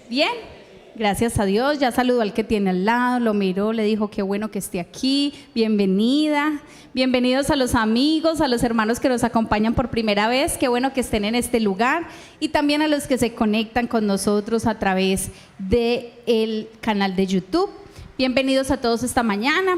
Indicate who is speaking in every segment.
Speaker 1: Bien, gracias a Dios. Ya saludó al que tiene al lado, lo miró, le dijo qué bueno que esté aquí, bienvenida. Bienvenidos a los amigos, a los hermanos que nos acompañan por primera vez, qué bueno que estén en este lugar, y también a los que se conectan con nosotros a través del canal de YouTube. Bienvenidos a todos esta mañana.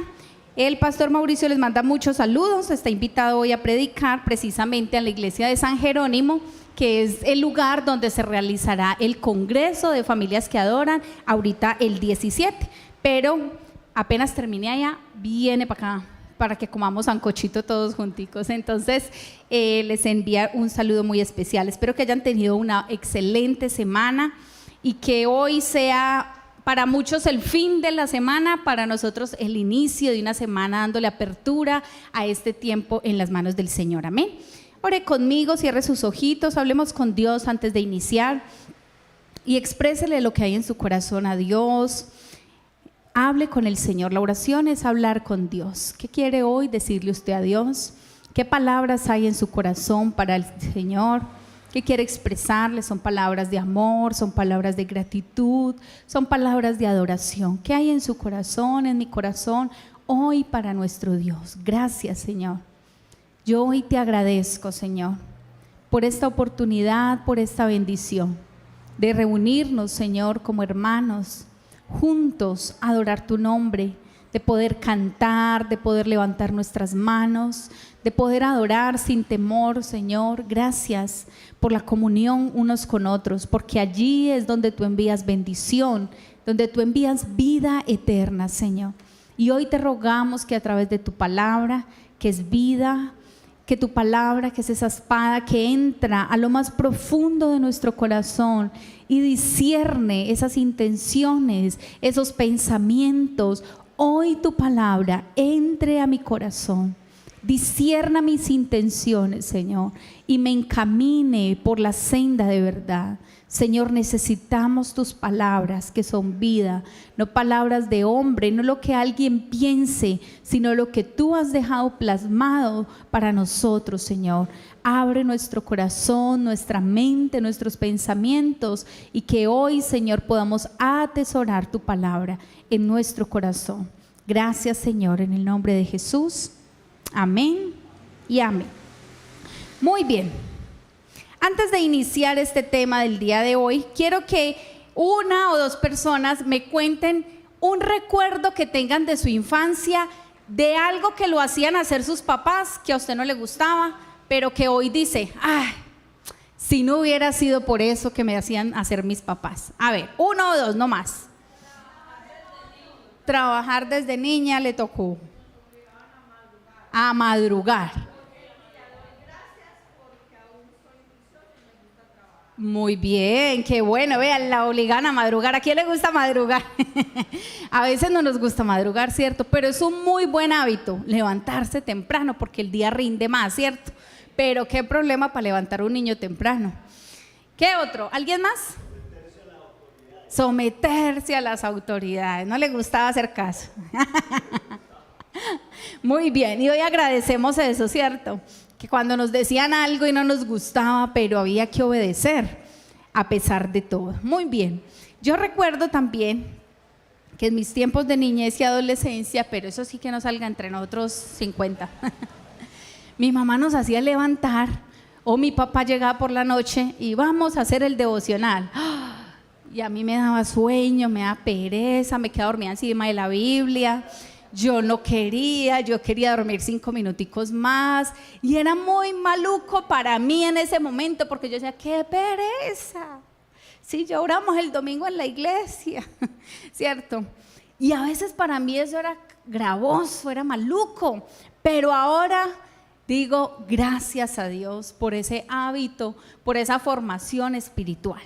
Speaker 1: El pastor Mauricio les manda muchos saludos, está invitado hoy a predicar precisamente a la iglesia de San Jerónimo, que es el lugar donde se realizará el Congreso de Familias que Adoran, ahorita el 17, pero apenas termine allá, viene para acá, para que comamos sancochito todos junticos. Entonces, les envía un saludo muy especial. Espero que hayan tenido una excelente semana y que hoy sea para muchos el fin de la semana, para nosotros el inicio de una semana dándole apertura a este tiempo en las manos del Señor. Amén. Ore conmigo, cierre sus ojitos, hablemos con Dios antes de iniciar y exprésele lo que hay en su corazón a Dios. Hable con el Señor. La oración es hablar con Dios. ¿Qué quiere hoy decirle usted a Dios? ¿Qué palabras hay en su corazón para el Señor? ¿Qué quiere expresarle? ¿Son palabras de amor? ¿Son palabras de gratitud? ¿Son palabras de adoración? ¿Qué hay en su corazón, en mi corazón, hoy para nuestro Dios? Gracias, Señor. Yo hoy te agradezco, Señor, por esta oportunidad, por esta bendición de reunirnos, Señor, como hermanos, juntos a adorar tu nombre, de poder cantar, de poder levantar nuestras manos, de poder adorar sin temor, Señor. Gracias por la comunión unos con otros, porque allí es donde tú envías bendición, donde tú envías vida eterna, Señor. Y hoy te rogamos que a través de tu palabra, que es vida, que tu palabra, que es esa espada que entra a lo más profundo de nuestro corazón y discierne esas intenciones, esos pensamientos. Hoy tu palabra entre a mi corazón, discierna mis intenciones, Señor, y me encamine por la senda de verdad. Señor, necesitamos tus palabras que son vida, no palabras de hombre, no lo que alguien piense, sino lo que tú has dejado plasmado para nosotros, Señor. Abre nuestro corazón, nuestra mente, nuestros pensamientos, y que hoy, Señor, podamos atesorar tu palabra en nuestro corazón. Gracias, Señor, en el nombre de Jesús. Amén y amén. Muy bien. Antes de iniciar este tema del día de hoy, quiero que una o dos personas me cuenten un recuerdo que tengan de su infancia, de algo que lo hacían hacer sus papás, que a usted no le gustaba, pero que hoy dice, ay, si no hubiera sido por eso que me hacían hacer mis papás. A ver, uno o dos, no más. Trabajar desde niña le tocó. A madrugar. Muy bien, qué bueno, vean, la obligan a madrugar. ¿A quién le gusta madrugar? A veces no nos gusta madrugar, ¿cierto? Pero es un muy buen hábito, levantarse temprano, porque el día rinde más, ¿cierto? Pero qué problema para levantar un niño temprano. ¿Qué otro? ¿Alguien más? Someterse a las autoridades. No le gustaba hacer caso. Muy bien, y hoy agradecemos eso, ¿cierto? Que cuando nos decían algo y no nos gustaba, pero había que obedecer a pesar de todo. Muy bien, yo recuerdo también que en mis tiempos de niñez y adolescencia, pero eso sí que no salga entre nosotros 50, mi mamá nos hacía levantar, o mi papá llegaba por la noche y vamos a hacer el devocional. Y a mí me daba sueño, me daba pereza, me quedaba dormida encima de la Biblia. Yo no quería, yo quería dormir 5 minuticos más, y era muy maluco para mí en ese momento, porque yo decía, qué pereza, si ya oramos el domingo en la iglesia, ¿cierto? Y a veces para mí eso era gravoso, era maluco, pero ahora digo, gracias a Dios por ese hábito, por esa formación espiritual.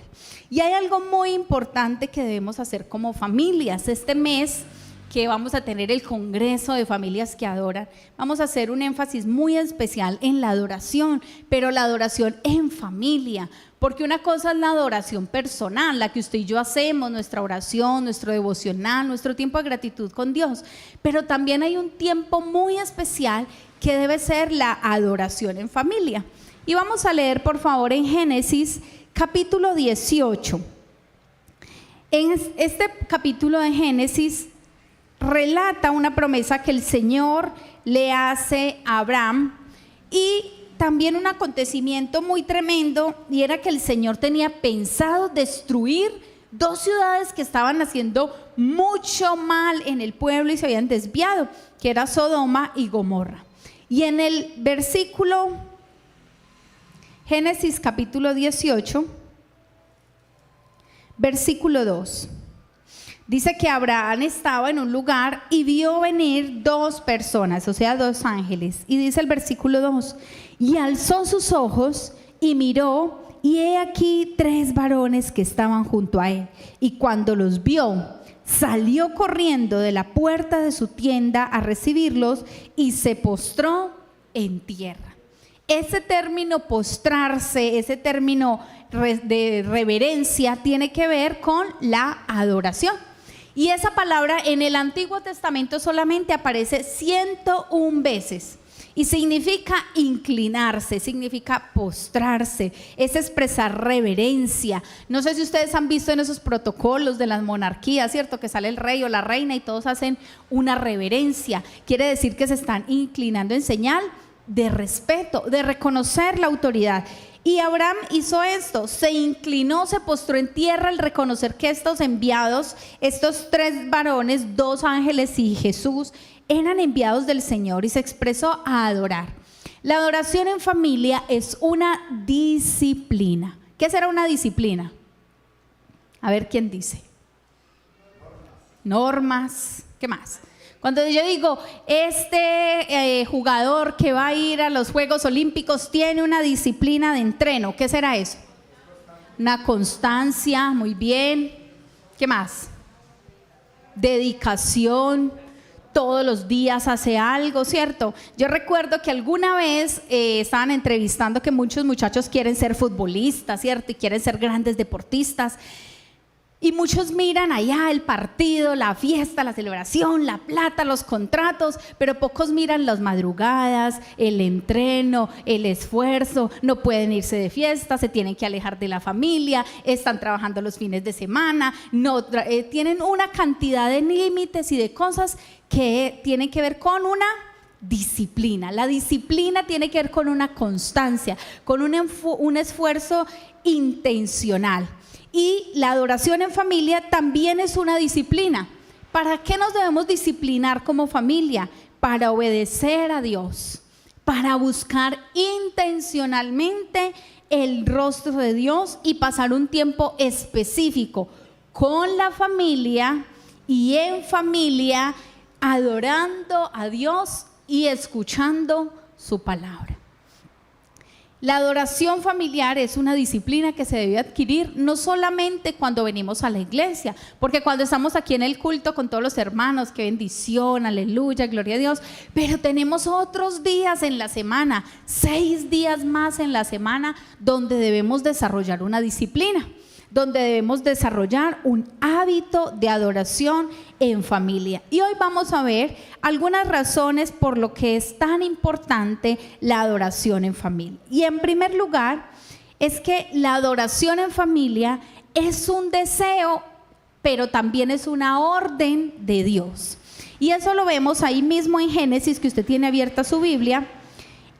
Speaker 1: Y hay algo muy importante que debemos hacer como familias. Este mes que vamos a tener el Congreso de Familias que Adoran, vamos a hacer un énfasis muy especial en la adoración, pero la adoración en familia, porque una cosa es la adoración personal, la que usted y yo hacemos, nuestra oración, nuestro devocional, nuestro tiempo de gratitud con Dios, pero también hay un tiempo muy especial que debe ser la adoración en familia. Y vamos a leer por favor en Génesis capítulo 18. En este capítulo de Génesis relata una promesa que el Señor le hace a Abraham y también un acontecimiento muy tremendo, y era que el Señor tenía pensado destruir dos ciudades que estaban haciendo mucho mal en el pueblo y se habían desviado, que era Sodoma y Gomorra. Y en el versículo Génesis capítulo 18, versículo 2, dice que Abraham estaba en un lugar y vio venir dos personas, o sea, dos ángeles. Y dice el versículo 2, y alzó sus ojos y miró, y he aquí tres varones que estaban junto a él. Y cuando los vio, salió corriendo de la puerta de su tienda a recibirlos y se postró en tierra. Ese término postrarse, ese término de reverencia tiene que ver con la adoración. Y esa palabra en el Antiguo Testamento solamente aparece 101 veces. Y significa inclinarse, significa postrarse, es expresar reverencia. No sé si ustedes han visto en esos protocolos de las monarquías, ¿cierto? Que sale el rey o la reina y todos hacen una reverencia. Quiere decir que se están inclinando en señal de respeto, de reconocer la autoridad. Y Abraham hizo esto, se inclinó, se postró en tierra al reconocer que estos enviados, estos tres varones, dos ángeles y Jesús, eran enviados del Señor, y se expresó a adorar. La adoración en familia es una disciplina. ¿Qué será una disciplina? A ver quién dice. Normas. ¿Qué más? Cuando yo digo, jugador que va a ir a los Juegos Olímpicos tiene una disciplina de entreno, ¿qué será eso? Una constancia, muy bien. ¿Qué más? Dedicación. Todos los días hace algo, ¿cierto? Yo recuerdo que alguna vez estaban entrevistando que muchos muchachos quieren ser futbolistas, ¿cierto? Y quieren ser grandes deportistas. Y muchos miran allá el partido, la fiesta, la celebración, la plata, los contratos, pero pocos miran las madrugadas, el entreno, el esfuerzo. No pueden irse de fiesta, se tienen que alejar de la familia, están trabajando los fines de semana, tienen una cantidad de límites y de cosas que tienen que ver con una disciplina. La disciplina tiene que ver con una constancia, con un esfuerzo intencional. Y la adoración en familia también es una disciplina. ¿Para qué nos debemos disciplinar como familia? Para obedecer a Dios, para buscar intencionalmente el rostro de Dios y pasar un tiempo específico con la familia y en familia, adorando a Dios y escuchando su palabra. La adoración familiar es una disciplina que se debe adquirir no solamente cuando venimos a la iglesia, porque cuando estamos aquí en el culto con todos los hermanos, qué bendición, aleluya, gloria a Dios, pero tenemos otros días en la semana, 6 días más en la semana, donde debemos desarrollar una disciplina, donde debemos desarrollar un hábito de adoración en familia. Y hoy vamos a ver algunas razones por lo que es tan importante la adoración en familia. Y en primer lugar, es que la adoración en familia es un deseo, pero también es una orden de Dios. Y eso lo vemos ahí mismo en Génesis, que usted tiene abierta su Biblia,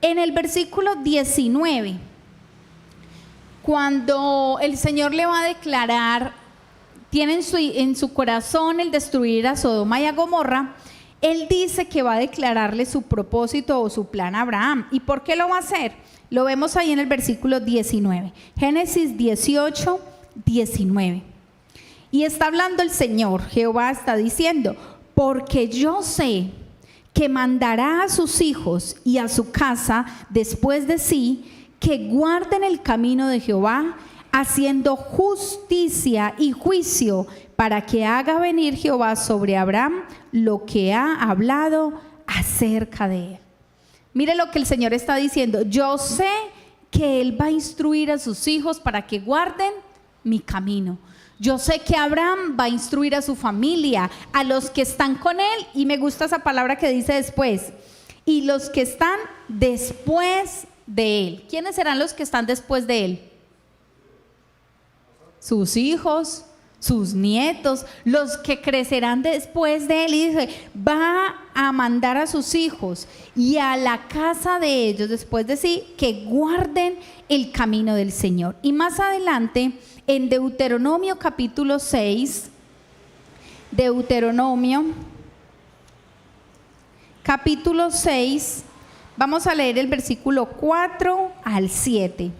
Speaker 1: en el versículo 19. Cuando el Señor le va a declarar, tiene en su corazón el destruir a Sodoma y a Gomorra, Él dice que va a declararle su propósito o su plan a Abraham. ¿Y por qué lo va a hacer? Lo vemos ahí en el versículo 19, Génesis 18, 19. Y está hablando el Señor, Jehová está diciendo, porque yo sé que mandará a sus hijos y a su casa después de sí, que guarden el camino de Jehová, haciendo justicia y juicio, para que haga venir Jehová sobre Abraham lo que ha hablado acerca de él. Mire lo que el Señor está diciendo: yo sé que Él va a instruir a sus hijos para que guarden mi camino. Yo sé que Abraham va a instruir a su familia, a los que están con Él, y me gusta esa palabra que dice después, y los que están después de Él. ¿Quiénes serán los que están después de Él? Sus hijos, sus nietos, los que crecerán después de él. Y dice, va a mandar a sus hijos y a la casa de ellos después de sí, que guarden el camino del Señor. Y más adelante, en Deuteronomio capítulo 6, Deuteronomio capítulo 6, vamos a leer el versículo 4 al 7.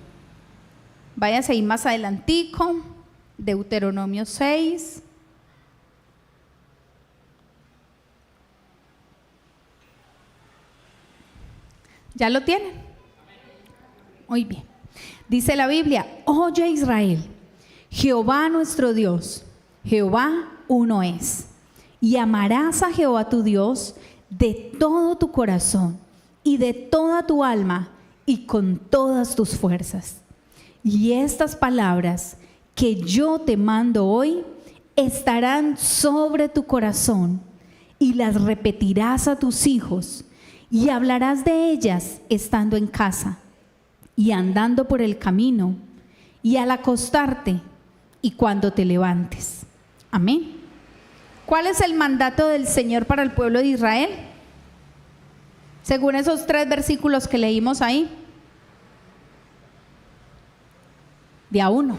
Speaker 1: Váyase ahí más adelantico, Deuteronomio 6. ¿Ya lo tienen? Muy bien. Dice la Biblia, oye Israel, Jehová nuestro Dios, Jehová uno es, y amarás a Jehová tu Dios de todo tu corazón y de toda tu alma y con todas tus fuerzas. Y estas palabras que yo te mando hoy estarán sobre tu corazón y las repetirás a tus hijos y hablarás de ellas estando en casa y andando por el camino y al acostarte y cuando te levantes. Amén. ¿Cuál es el mandato del Señor para el pueblo de Israel? Según esos 3 versículos que leímos ahí. De a uno.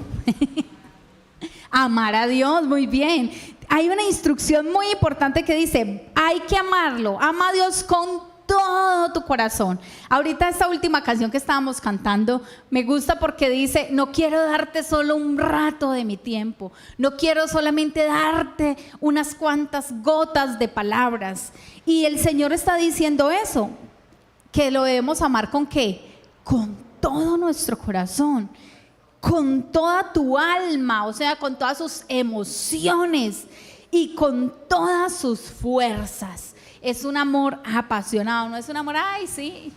Speaker 1: Amar a Dios, muy bien. Hay una instrucción muy importante que dice, hay que amarlo, ama a Dios con todo tu corazón. Ahorita esta última canción que estábamos cantando me gusta porque dice, no quiero darte solo un rato de mi tiempo, no quiero solamente darte unas cuantas gotas de palabras. Y el Señor está diciendo eso, que lo debemos amar ¿con qué? Con todo nuestro corazón, con toda tu alma, o sea, con todas sus emociones y con todas sus fuerzas. Es un amor apasionado, no es un amor, ay sí,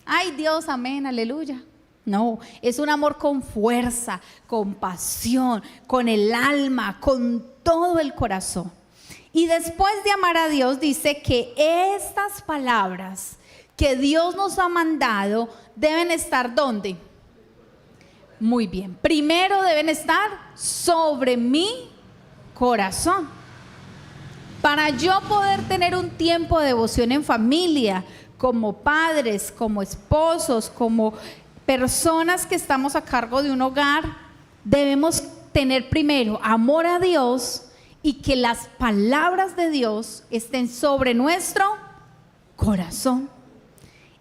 Speaker 1: ay Dios, amén, aleluya. No, es un amor con fuerza, con pasión, con el alma, con todo el corazón. Y después de amar a Dios dice que estas palabras que Dios nos ha mandado deben estar ¿dónde? Muy bien, primero deben estar sobre mi corazón. Para yo poder tener un tiempo de devoción en familia, como padres, como esposos, como personas que estamos a cargo de un hogar, debemos tener primero amor a Dios y que las palabras de Dios estén sobre nuestro corazón.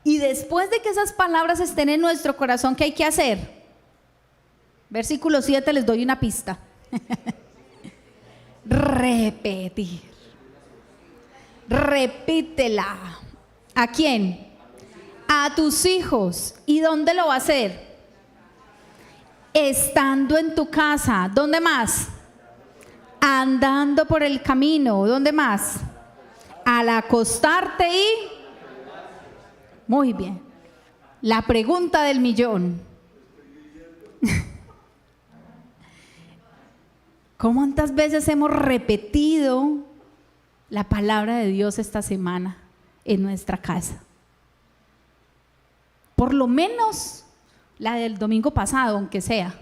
Speaker 1: Y después de que esas palabras estén en nuestro corazón, ¿qué hay que hacer? Versículo 7, les doy una pista. Repetir. Repítela. ¿A quién? A tus hijos. ¿Y dónde lo va a hacer? Estando en tu casa. ¿Dónde más? Andando por el camino. ¿Dónde más? Al acostarte y... Muy bien. La pregunta del millón. ¿Cuántas veces hemos repetido la palabra de Dios esta semana en nuestra casa? Por lo menos la del domingo pasado, aunque sea.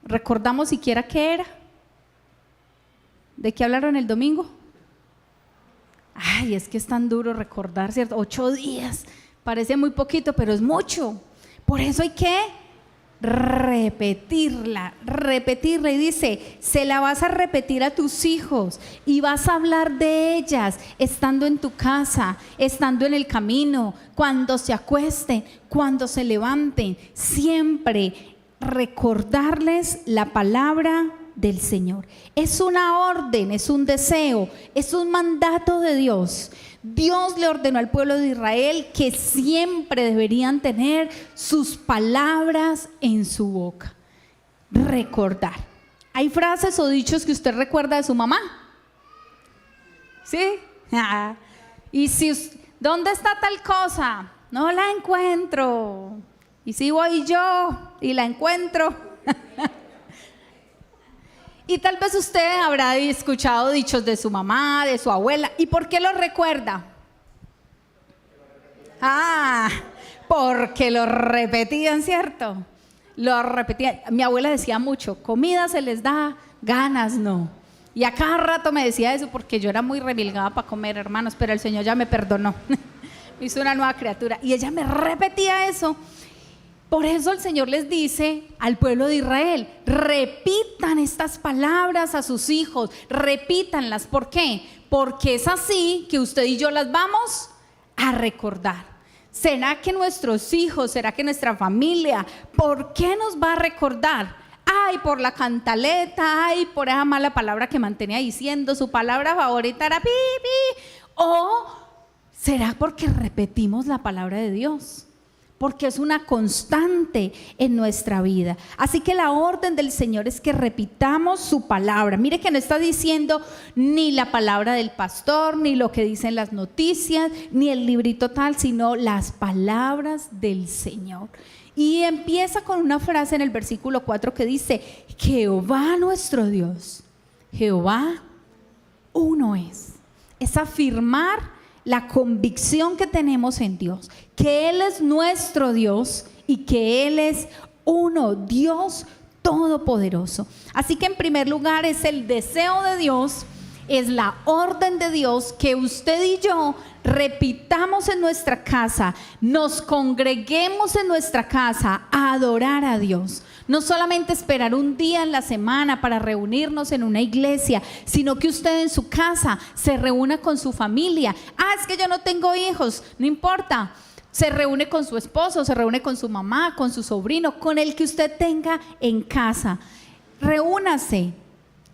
Speaker 1: ¿Recordamos siquiera qué era? ¿De qué hablaron el domingo? Ay, es que es tan duro recordar, ¿cierto? 8 días, parece muy poquito, pero es mucho. Por eso hay que repetirla y dice, se la vas a repetir a tus hijos y vas a hablar de ellas estando en tu casa, estando en el camino, cuando se acuesten, cuando se levanten, siempre recordarles la palabra del Señor. Es una orden, es un deseo, es un mandato de Dios. Dios le ordenó al pueblo de Israel que siempre deberían tener sus palabras en su boca. Recordar. ¿Hay frases o dichos que usted recuerda de su mamá? ¿Sí? Y si, ¿dónde está tal cosa? No la encuentro. Y si voy yo y la encuentro. Y tal vez usted habrá escuchado dichos de su mamá, de su abuela. ¿Y por qué los recuerda? Porque los repetían, ¿cierto? Lo repetía. Mi abuela decía mucho, comida se les da, ganas no. Y a cada rato me decía eso porque yo era muy remilgada para comer, hermanos, pero el Señor ya me perdonó. Me hizo una nueva criatura. Y ella me repetía eso. Por eso el Señor les dice al pueblo de Israel, repitan estas palabras a sus hijos, repítanlas. ¿Por qué? Porque es así que usted y yo las vamos a recordar. ¿Será que nuestros hijos, será que nuestra familia, por qué nos va a recordar? Ay, por la cantaleta, ay, por esa mala palabra que mantenía diciendo, su palabra favorita era pi, pi. O será porque repetimos la palabra de Dios, porque es una constante en nuestra vida. Así que la orden del Señor es que repitamos su palabra. Mire que no está diciendo ni la palabra del pastor, ni lo que dicen las noticias, ni el librito tal, sino las palabras del Señor. Y empieza con una frase en el versículo 4 que dice, Jehová nuestro Dios, Jehová uno es. Es afirmar la convicción que tenemos en Dios, que Él es nuestro Dios y que Él es uno, Dios todopoderoso. Así que en primer lugar es el deseo de Dios, es la orden de Dios que usted y yo repitamos en nuestra casa, nos congreguemos en nuestra casa a adorar a Dios. No solamente esperar un día en la semana para reunirnos en una iglesia, sino que usted en su casa se reúna con su familia. Es que yo no tengo hijos, no importa. Se reúne con su esposo, se reúne con su mamá, con su sobrino, con el que usted tenga en casa. Reúnase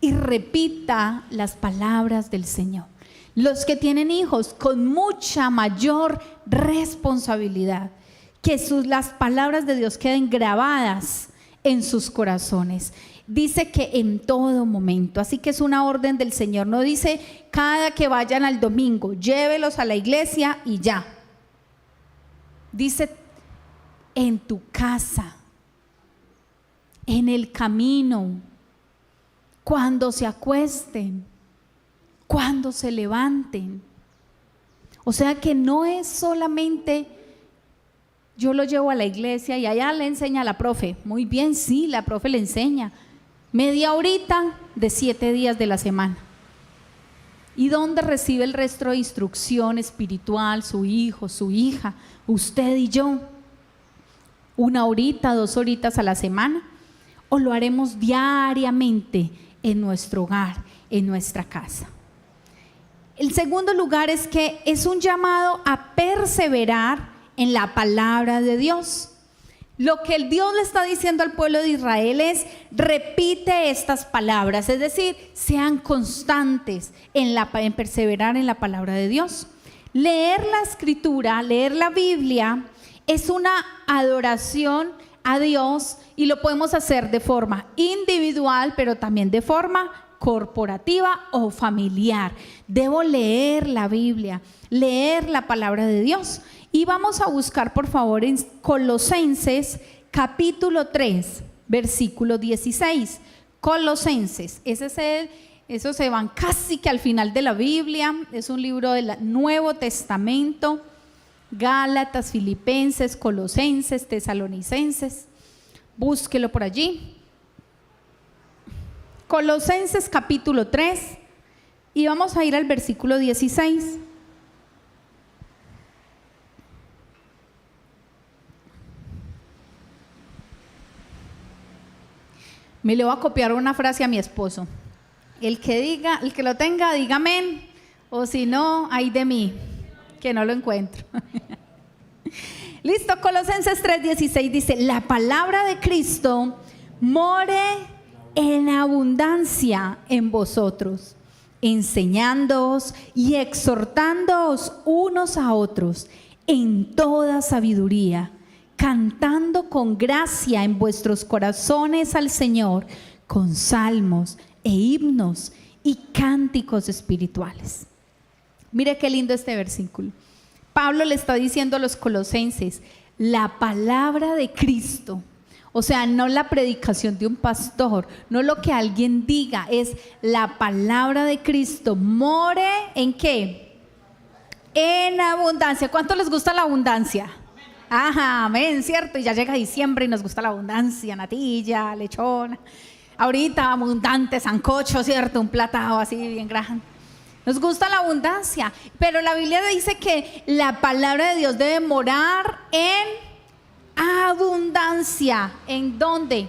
Speaker 1: y repita las palabras del Señor. Los que tienen hijos, con mucha mayor responsabilidad, que las palabras de Dios queden grabadas en sus corazones. Dice que en todo momento, así que es una orden del Señor. No dice cada que vayan al domingo, llévelos a la iglesia y ya. Dice en tu casa, en el camino, cuando se acuesten, cuando se levanten. O sea que no es solamente yo lo llevo a la iglesia y allá le enseña a la profe. Muy bien, sí, la profe le enseña media horita de 7 días de la semana. ¿Y dónde recibe el resto de instrucción espiritual su hijo, su hija, usted y yo? 1 horita, 2 horitas a la semana. ¿O lo haremos diariamente en nuestro hogar, en nuestra casa? El segundo lugar es que es un llamado a perseverar en la palabra de Dios. Lo que el Dios le está diciendo al pueblo de Israel es: repite estas palabras, es decir, sean constantes en perseverar en la palabra de Dios. Leer la escritura, leer la Biblia es una adoración a Dios y lo podemos hacer de forma individual, pero también de forma corporativa o familiar. Debo leer la Biblia, leer la palabra de Dios. Y vamos a buscar, por favor, en Colosenses capítulo 3, versículo 16. Colosenses, esos se van casi que al final de la Biblia. Es un libro del Nuevo Testamento. Gálatas, Filipenses, Colosenses, Tesalonicenses. Búsquelo por allí. Colosenses capítulo 3 y vamos a ir al versículo 16. Me le voy a copiar una frase a mi esposo. El que lo tenga, diga amén, o si no, ay de mí, que no lo encuentro. Listo, Colosenses 3:16 dice: la palabra de Cristo more en abundancia en vosotros, enseñándoos y exhortándoos unos a otros en toda sabiduría, cantando con gracia en vuestros corazones al Señor con salmos e himnos y cánticos espirituales. Mire qué lindo este versículo. Pablo le está diciendo a los colosenses: la palabra de Cristo, o sea, no la predicación de un pastor, no lo que alguien diga, es la palabra de Cristo. More ¿en qué? En abundancia. ¿Cuánto les gusta la abundancia? Ajá, amén, ¿cierto? Y ya llega diciembre y nos gusta la abundancia, natilla, lechona. Ahorita abundante sancocho, ¿cierto? Un platado así bien grande. Nos gusta la abundancia, pero la Biblia dice que la palabra de Dios debe morar en abundancia. ¿En dónde?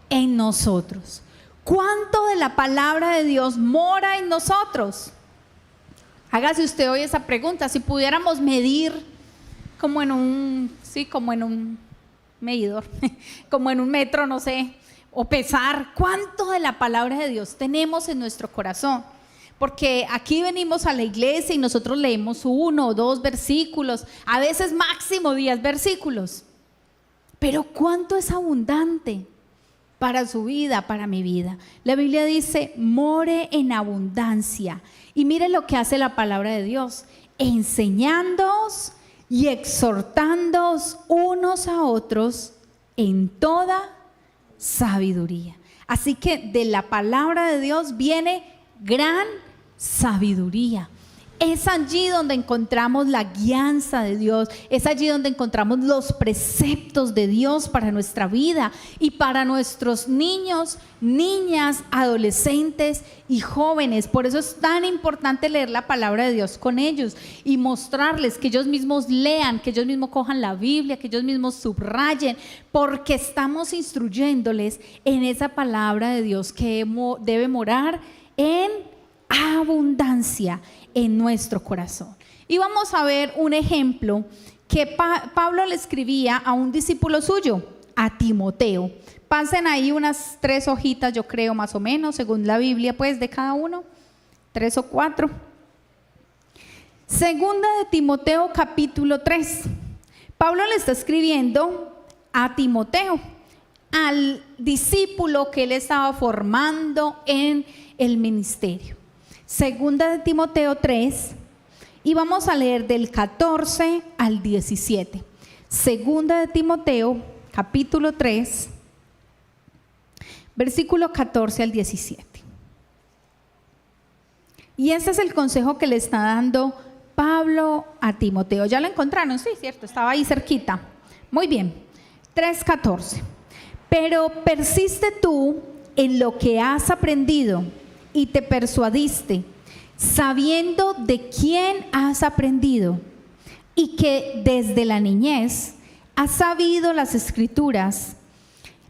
Speaker 1: En nosotros. ¿Cuánto de la palabra de Dios mora en nosotros? Hágase usted hoy esa pregunta. Si pudiéramos medir como en un medidor, como en un metro, no sé, o pesar, ¿cuánto de la palabra de Dios tenemos en nuestro corazón? Porque aquí venimos a la iglesia y nosotros leemos 1 o 2 versículos, a veces máximo 10 versículos. Pero ¿cuánto es abundante para su vida, para mi vida? La Biblia dice, more en abundancia. Y mire lo que hace la palabra de Dios, enseñándoos y exhortándoos unos a otros en toda sabiduría. Así que de la palabra de Dios viene gran sabiduría. Es allí donde encontramos la guianza de Dios, es allí donde encontramos los preceptos de Dios para nuestra vida y para nuestros niños, niñas, adolescentes y jóvenes. Por eso es tan importante leer la palabra de Dios con ellos y mostrarles, que ellos mismos lean, que ellos mismos cojan la Biblia, que ellos mismos subrayen, porque estamos instruyéndoles en esa palabra de Dios que debe morar en abundancia en nuestro corazón. Y vamos a ver un ejemplo que Pablo le escribía a un discípulo suyo, a Timoteo. Pasen ahí unas 3 hojitas, yo creo, más o menos, según la Biblia, pues, de cada uno, 3 o 4. Segunda de Timoteo, capítulo 3. Pablo le está escribiendo a Timoteo, al discípulo que él estaba formando en el ministerio. Segunda de Timoteo 3, y vamos a leer del 14 al 17. Segunda de Timoteo, capítulo 3, versículo 14 al 17. Y este es el consejo que le está dando Pablo a Timoteo. ¿Ya lo encontraron? Sí, cierto, estaba ahí cerquita. Muy bien, 3:14. Pero persiste tú en lo que has aprendido y te persuadiste, sabiendo de quién has aprendido y que desde la niñez has sabido las escrituras,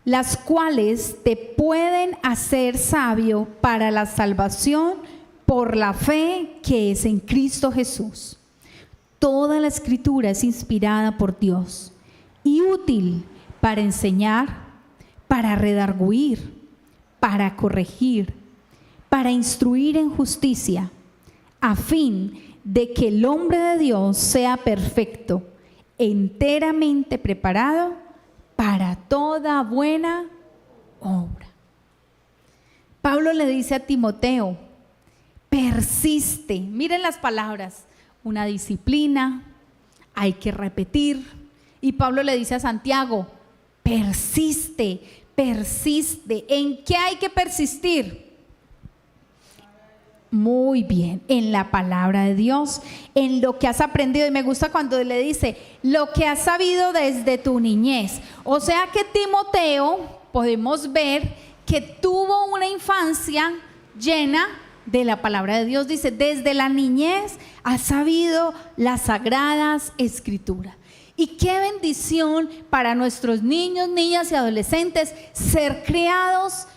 Speaker 1: las cuales te pueden hacer sabio para la salvación por la fe que es en Cristo Jesús. Toda la escritura es inspirada por Dios y útil para enseñar, para redarguir, para corregir, para instruir en justicia, a fin de que el hombre de Dios sea perfecto, enteramente preparado para toda buena obra. Pablo le dice a Timoteo, persiste, miren las palabras, una disciplina, hay que repetir. Y Pablo le dice a Santiago, persiste, persiste. ¿En qué hay que persistir? Muy bien, en la palabra de Dios, en lo que has aprendido. Y me gusta cuando le dice, lo que has sabido desde tu niñez. O sea que Timoteo, podemos ver que tuvo una infancia llena de la palabra de Dios. Dice, desde la niñez has sabido las sagradas escrituras. Y qué bendición para nuestros niños, niñas y adolescentes ser criados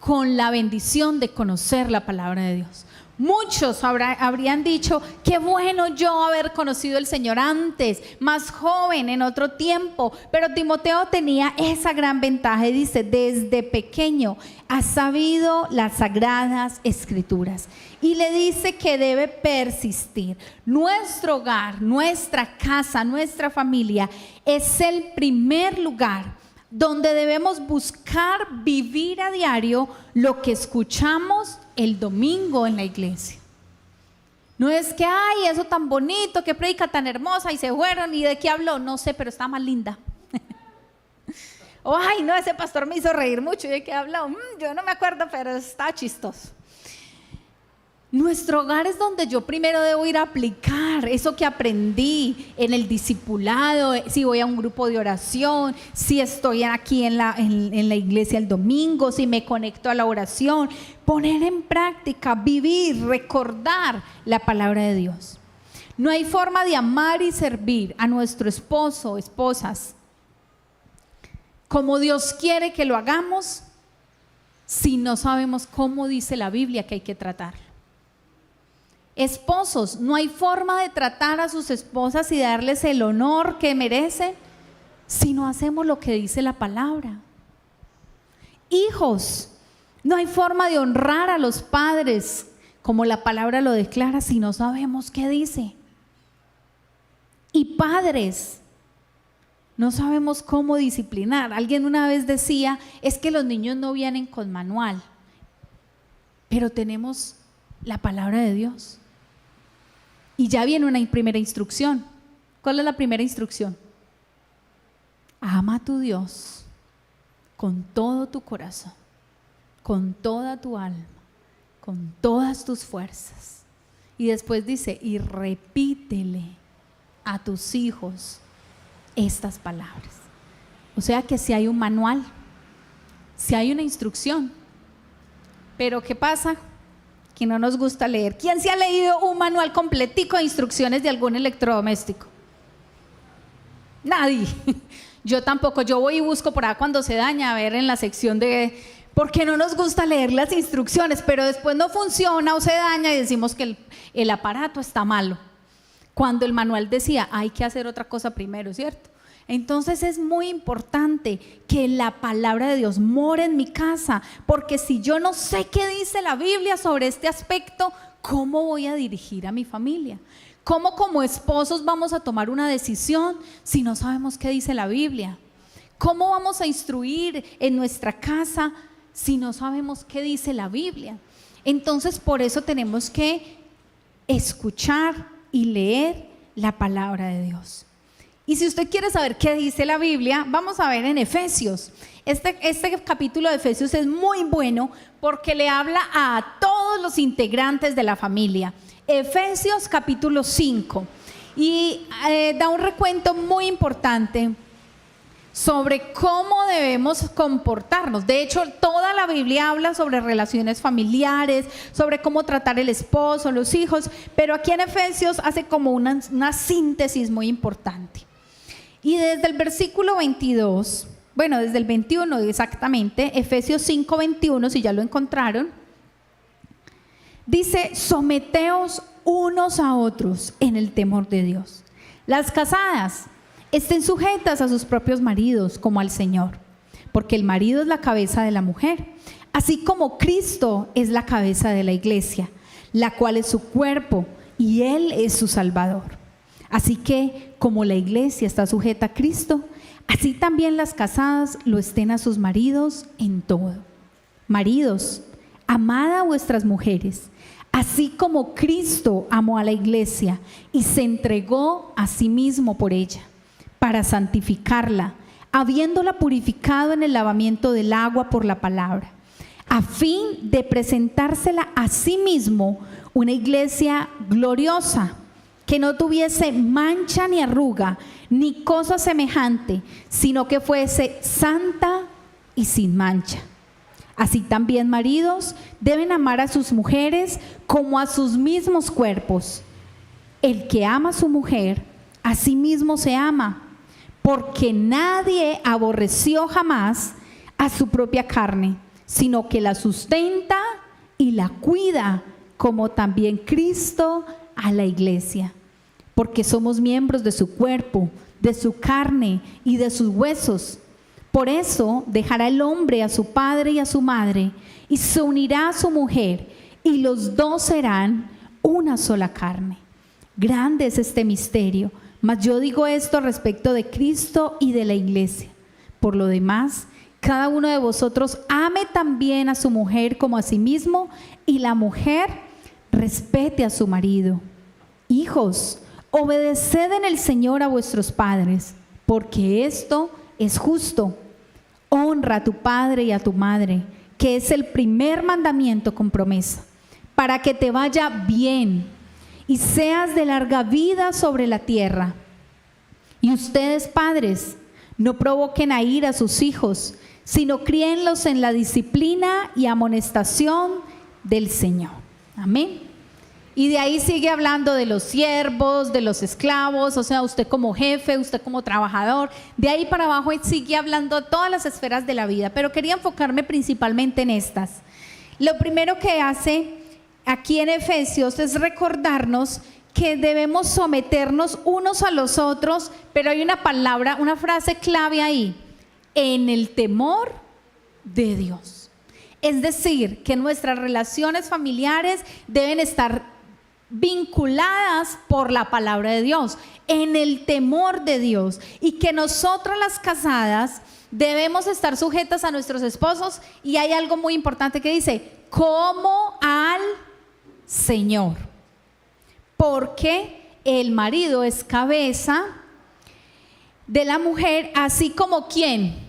Speaker 1: con la bendición de conocer la palabra de Dios. Muchos habrían dicho, qué bueno yo haber conocido al Señor antes, más joven, en otro tiempo. Pero Timoteo tenía esa gran ventaja y dice, desde pequeño has sabido las sagradas escrituras. Y le dice que debe persistir. Nuestro hogar, nuestra casa, nuestra familia es el primer lugar donde debemos buscar vivir a diario lo que escuchamos el domingo en la iglesia. No es que, ay, eso tan bonito, qué predica tan hermosa, y se fueron, y de qué habló, no sé, pero está más linda. O, ay, no, ese pastor me hizo reír mucho, ¿y de qué habló? Yo no me acuerdo, pero está chistoso. Nuestro hogar es donde yo primero debo ir a aplicar eso que aprendí en el discipulado, si voy a un grupo de oración, si estoy aquí en la iglesia el domingo, si me conecto a la oración. Poner en práctica, vivir, recordar la palabra de Dios. No hay forma de amar y servir a nuestro esposo, esposas, como Dios quiere que lo hagamos, si no sabemos cómo dice la Biblia que hay que tratarlo. Esposos, no hay forma de tratar a sus esposas y darles el honor que merecen si no hacemos lo que dice la palabra. Hijos, no hay forma de honrar a los padres como la palabra lo declara si no sabemos qué dice. Y padres, no sabemos cómo disciplinar. Alguien una vez decía, es que los niños no vienen con manual, pero tenemos la palabra de Dios. Y ya viene una primera instrucción. ¿Cuál es la primera instrucción? Ama a tu Dios con todo tu corazón, con toda tu alma, con todas tus fuerzas. Y después dice, y repítele a tus hijos estas palabras. O sea que si hay un manual, si hay una instrucción. Pero ¿qué pasa? Que no nos gusta leer. ¿Quién se ha leído un manual completico de instrucciones de algún electrodoméstico? Nadie. Yo tampoco. Yo voy y busco por ahí cuando se daña, a ver en la sección de... Porque no nos gusta leer las instrucciones, pero después no funciona o se daña y decimos que el aparato está malo. Cuando el manual decía, hay que hacer otra cosa primero, ¿cierto? Entonces es muy importante que la palabra de Dios more en mi casa, porque si yo no sé qué dice la Biblia sobre este aspecto, ¿cómo voy a dirigir a mi familia? ¿Cómo como esposos vamos a tomar una decisión si no sabemos qué dice la Biblia? ¿Cómo vamos a instruir en nuestra casa si no sabemos qué dice la Biblia? Entonces por eso tenemos que escuchar y leer la palabra de Dios. Y si usted quiere saber qué dice la Biblia, vamos a ver en Efesios. Este capítulo de Efesios es muy bueno porque le habla a todos los integrantes de la familia. Efesios capítulo 5 y da un recuento muy importante sobre cómo debemos comportarnos. De hecho, toda la Biblia habla sobre relaciones familiares, sobre cómo tratar el esposo, los hijos, pero aquí en Efesios hace como una síntesis muy importante. Y desde el versículo 22, bueno, desde el 21 exactamente, Efesios 5, 21, si ya lo encontraron, dice, someteos unos a otros en el temor de Dios. Las casadas estén sujetas a sus propios maridos como al Señor, porque el marido es la cabeza de la mujer, así como Cristo es la cabeza de la iglesia, la cual es su cuerpo y Él es su Salvador. Así que, como la iglesia está sujeta a Cristo, así también las casadas lo estén a sus maridos en todo. Maridos, amad a vuestras mujeres, así como Cristo amó a la iglesia y se entregó a sí mismo por ella, para santificarla, habiéndola purificado en el lavamiento del agua por la palabra, a fin de presentársela a sí mismo una iglesia gloriosa, que no tuviese mancha ni arruga, ni cosa semejante, sino que fuese santa y sin mancha. Así también maridos deben amar a sus mujeres como a sus mismos cuerpos. El que ama a su mujer, a sí mismo se ama, porque nadie aborreció jamás a su propia carne, sino que la sustenta y la cuida, como también Cristo a la iglesia, porque somos miembros de su cuerpo, de su carne y de sus huesos. Por eso dejará el hombre a su padre y a su madre, y se unirá a su mujer, y los dos serán una sola carne. Grande es este misterio, mas yo digo esto respecto de Cristo y de la iglesia. Por lo demás, cada uno de vosotros ame también a su mujer como a sí mismo, y la mujer respete a su marido. Hijos, obedeced en el Señor a vuestros padres, porque esto es justo. Honra a tu padre y a tu madre, que es el primer mandamiento con promesa, para que te vaya bien y seas de larga vida sobre la tierra. Y ustedes, padres, no provoquen a ira a sus hijos, sino críenlos en la disciplina y amonestación del Señor. Amén. Y de ahí sigue hablando de los siervos, de los esclavos, o sea, usted como jefe, usted como trabajador. De ahí para abajo sigue hablando de todas las esferas de la vida, pero quería enfocarme principalmente en estas. Lo primero que hace aquí en Efesios es recordarnos que debemos someternos unos a los otros, pero hay una palabra, una frase clave ahí: en el temor de Dios. Es decir, que nuestras relaciones familiares deben estar vinculadas por la palabra de Dios, en el temor de Dios, y que nosotras las casadas debemos estar sujetas a nuestros esposos. Y hay algo muy importante que dice: como al Señor, porque el marido es cabeza de la mujer, así como ¿quién?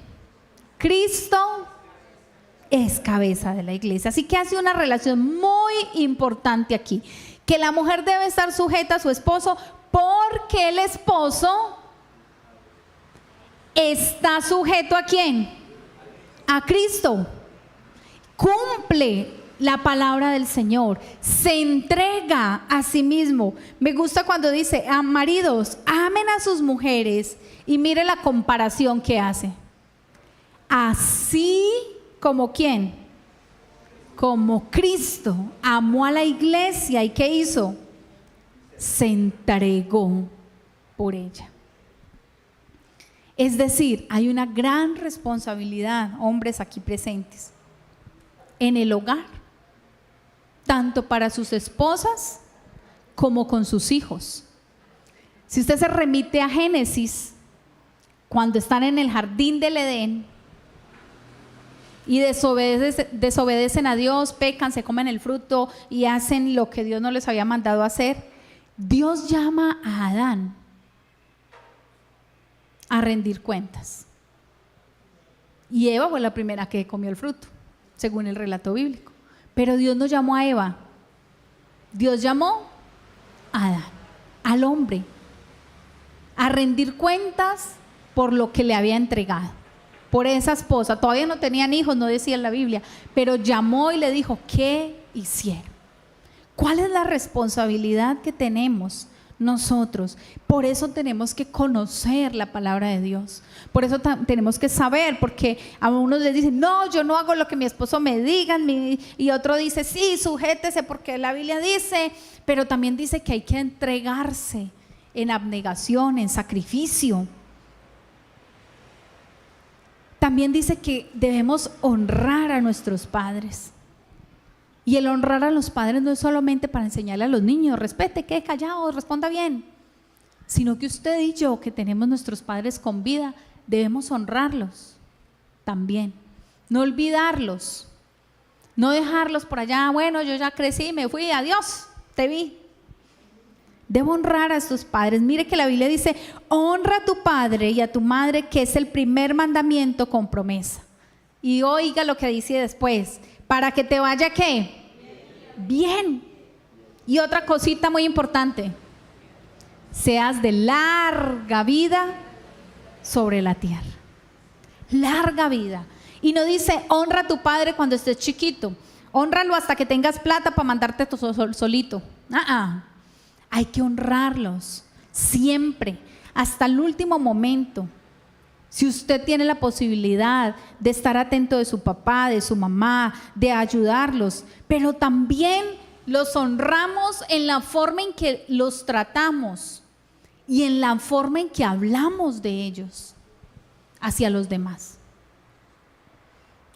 Speaker 1: Cristo es cabeza de la iglesia. Así que hace una relación muy importante aquí, que la mujer debe estar sujeta a su esposo, porque el esposo está sujeto ¿a quién? A Cristo. Cumple la palabra del Señor, se entrega a sí mismo. Me gusta cuando dice: maridos, amen a sus mujeres, y mire la comparación que hace. Así como ¿quién? Como Cristo amó a la iglesia, ¿y qué hizo? Se entregó por ella. Es decir, hay una gran responsabilidad, hombres aquí presentes, en el hogar, tanto para sus esposas como con sus hijos. Si usted se remite a Génesis, cuando están en el jardín del Edén y desobedecen a Dios, pecan, se comen el fruto y hacen lo que Dios no les había mandado hacer, Dios llama a Adán a rendir cuentas. Y Eva fue la primera que comió el fruto, según el relato bíblico. Pero Dios no llamó a Eva, Dios llamó a Adán, al hombre, a rendir cuentas por lo que le había entregado, por esa esposa. Todavía no tenían hijos, no decía en la Biblia, pero llamó y le dijo: ¿qué hicieron? ¿Cuál es la responsabilidad que tenemos nosotros? Por eso tenemos que conocer la palabra de Dios, por eso tenemos que saber, porque a unos les dicen: no, yo no hago lo que mi esposo me diga, y otro dice: sí, sujétese porque la Biblia dice. Pero también dice que hay que entregarse en abnegación, en sacrificio. También dice que debemos honrar a nuestros padres. Y el honrar a los padres no es solamente para enseñarle a los niños: respete, quede callado, responda bien, sino que usted y yo, que tenemos nuestros padres con vida, debemos honrarlos también, no olvidarlos, no dejarlos por allá. Bueno, yo ya crecí, me fui, adiós, te vi. Debo honrar a estos padres. Mire que la Biblia dice: honra a tu padre y a tu madre, que es el primer mandamiento con promesa. Y oiga lo que dice después: para que te vaya ¿qué? Bien. Y otra cosita muy importante: seas de larga vida sobre la tierra. Larga vida. Y no dice: honra a tu padre cuando estés chiquito, hónralo hasta que tengas plata para mandarte solito. Hay que honrarlos siempre, hasta el último momento. Si usted tiene la posibilidad de estar atento de su papá, de su mamá, de ayudarlos, pero también los honramos en la forma en que los tratamos y en la forma en que hablamos de ellos hacia los demás.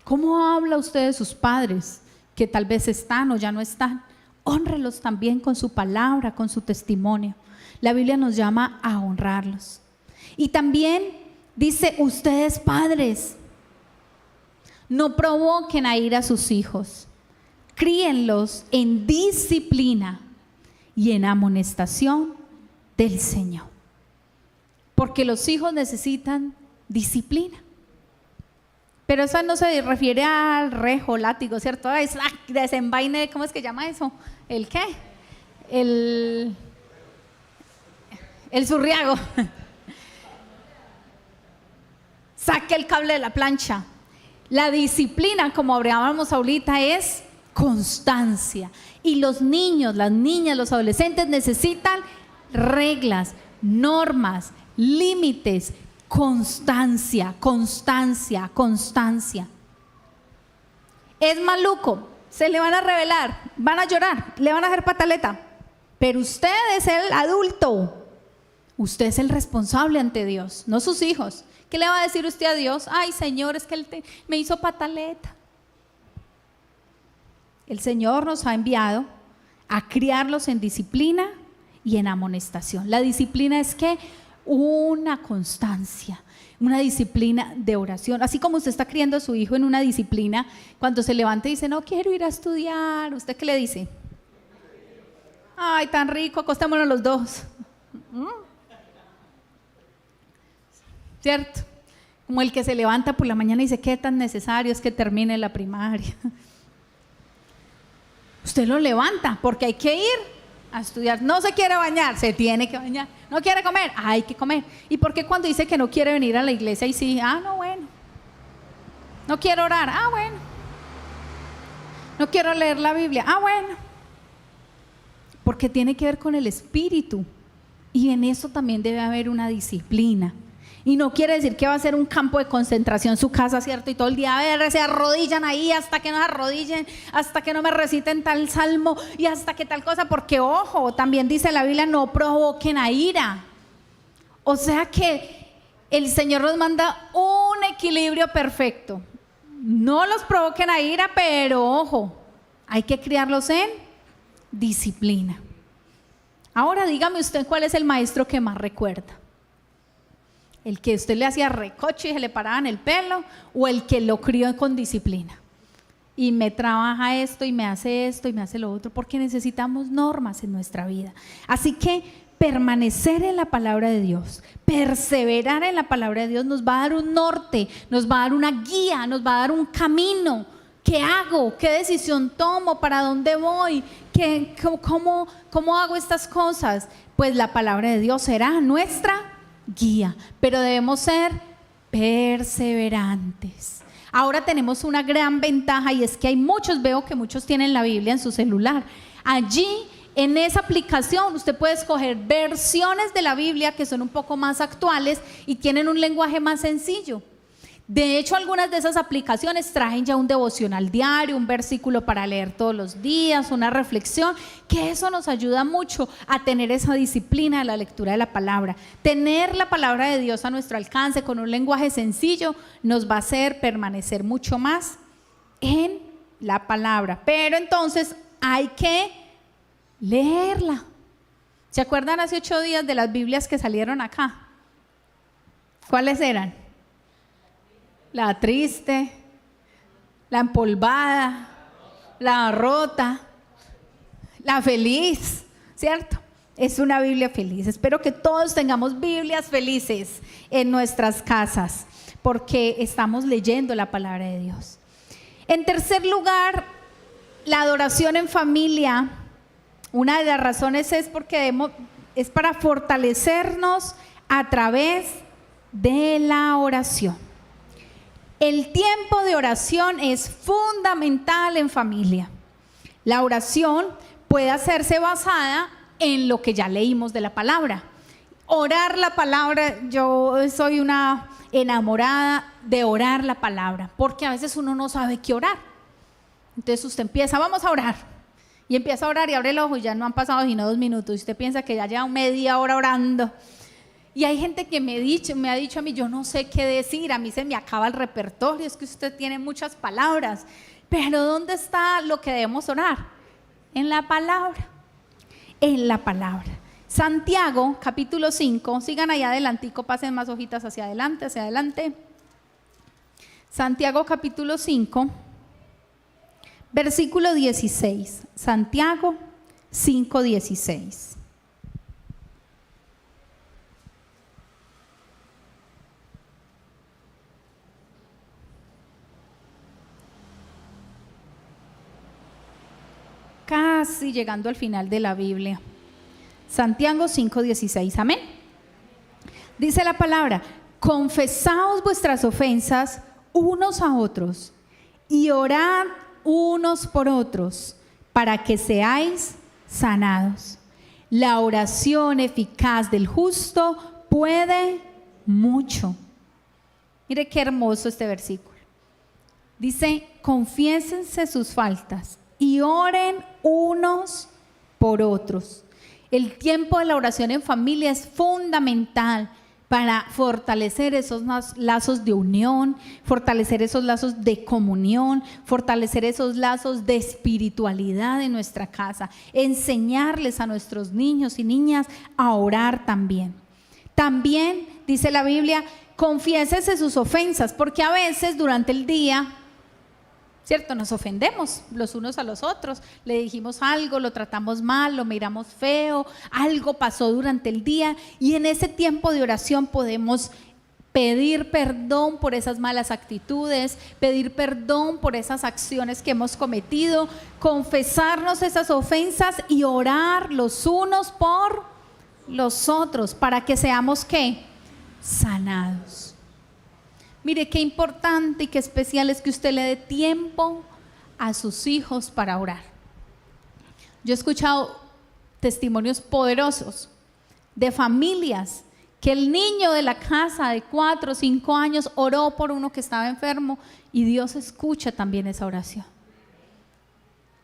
Speaker 1: ¿Cómo habla usted de sus padres que tal vez están o ya no están? Hónrelos también con su palabra, con su testimonio. La Biblia nos llama a honrarlos. Y también dice: ustedes, padres, no provoquen a ira a sus hijos, críenlos en disciplina y en amonestación del Señor. Porque los hijos necesitan disciplina. Pero eso no se refiere al rejo, látigo, ¿cierto? Es desenvaine, ¿cómo es que llama eso? ¿El qué? El zurriago. Saque el cable de la plancha. La disciplina, como hablábamos ahorita, es constancia. Y los niños, las niñas, los adolescentes necesitan reglas, normas, límites, constancia, constancia, constancia. Es maluco, se le van a rebelar, van a llorar, le van a hacer pataleta, pero usted es el adulto, usted es el responsable ante Dios, no sus hijos. ¿Qué le va a decir usted a Dios? Ay, Señor, es que Él me hizo pataleta. El Señor nos ha enviado a criarlos en disciplina y en amonestación. La disciplina es que una constancia, una disciplina de oración. Así como usted está criando a su hijo en una disciplina, cuando se levanta y dice, no quiero ir a estudiar, ¿usted qué le dice? Ay, tan rico, acostémonos los dos. ¿Cierto? Como el que se levanta por la mañana y dice, ¿qué tan necesario es que termine la primaria? Usted lo levanta porque hay que ir a estudiar. No se quiere bañar, se tiene que bañar. No quiere comer, hay que comer. ¿Y por qué cuando dice que no quiere venir a la iglesia y sí? No, bueno. No quiero orar, bueno. No quiero leer la Biblia, bueno. Porque tiene que ver con el espíritu. Y en eso también debe haber una disciplina. Y no quiere decir que va a ser un campo de concentración su casa, ¿cierto? Y todo el día se arrodillan ahí hasta que no se arrodillen, hasta que no me reciten tal salmo y hasta que tal cosa, porque ojo, también dice la Biblia, no provoquen a ira. O sea que el Señor nos manda un equilibrio perfecto. No los provoquen a ira, pero ojo, hay que criarlos en disciplina. Ahora dígame usted cuál es el maestro que más recuerda. ¿El que usted le hacía recoche y se le paraban el pelo o el que lo crió con disciplina? Y me trabaja esto y me hace esto y me hace lo otro, porque necesitamos normas en nuestra vida. Así que permanecer en la palabra de Dios, perseverar en la palabra de Dios nos va a dar un norte, nos va a dar una guía, nos va a dar un camino. ¿Qué hago? ¿Qué decisión tomo? ¿Para dónde voy? ¿Cómo hago estas cosas? Pues la palabra de Dios será nuestra guía, pero debemos ser perseverantes. Ahora tenemos una gran ventaja y es que veo que muchos tienen la Biblia en su celular. Allí en esa aplicación usted puede escoger versiones de la Biblia que son un poco más actuales y tienen un lenguaje más sencillo. De hecho, algunas de esas aplicaciones traen ya un devocional diario, un versículo para leer todos los días, una reflexión, que eso nos ayuda mucho a tener esa disciplina de la lectura de la palabra. Tener la palabra de Dios a nuestro alcance con un lenguaje sencillo nos va a hacer permanecer mucho más en la palabra. Pero entonces hay que leerla. ¿Se acuerdan hace 8 días de las Biblias que salieron acá? ¿Cuáles eran? La triste, la empolvada, la rota, la feliz, ¿cierto? Es una Biblia feliz. Espero que todos tengamos Biblias felices en nuestras casas, porque estamos leyendo la palabra de Dios. En tercer lugar, la adoración en familia. Una de las razones es porque es para fortalecernos a través de la oración. El tiempo de oración es fundamental en familia. La oración puede hacerse basada en lo que ya leímos de la palabra. Orar la palabra, yo soy una enamorada de orar la palabra, porque a veces uno no sabe qué orar. Entonces usted vamos a orar, y empieza a orar y abre el ojo y ya no han pasado sino 2 minutos, y usted piensa que ya lleva media hora orando. Y hay gente que me ha dicho a mí, yo no sé qué decir, a mí se me acaba el repertorio, es que usted tiene muchas palabras, pero ¿dónde está lo que debemos orar? En la palabra, en la palabra. Santiago, capítulo 5, sigan allá adelantico, pasen más hojitas hacia adelante. Santiago, capítulo 5, versículo 16, Santiago 5, 16. casi llegando al final de la Biblia. Santiago 5:16, amén. Dice la palabra: confesaos vuestras ofensas unos a otros y orad unos por otros para que seáis sanados. La oración eficaz del justo puede mucho. Mire qué hermoso este versículo. Dice: confiésense sus faltas y oren unos por otros. El tiempo de la oración en familia es fundamental para fortalecer esos lazos de unión, fortalecer esos lazos de comunión, fortalecer esos lazos de espiritualidad en nuestra casa, enseñarles a nuestros niños y niñas a orar también. También dice la Biblia: confiésese sus ofensas, porque a veces durante el día, ¿cierto?, nos ofendemos los unos a los otros, le dijimos algo, lo tratamos mal, lo miramos feo, algo pasó durante el día, y en ese tiempo de oración podemos pedir perdón por esas malas actitudes, pedir perdón por esas acciones que hemos cometido, confesarnos esas ofensas y orar los unos por los otros para que seamos ¿qué? Sanados. Mire qué importante y qué especial es que usted le dé tiempo a sus hijos para orar. Yo he escuchado testimonios poderosos de familias que el niño de la casa de 4 o 5 años oró por uno que estaba enfermo y Dios escucha también esa oración.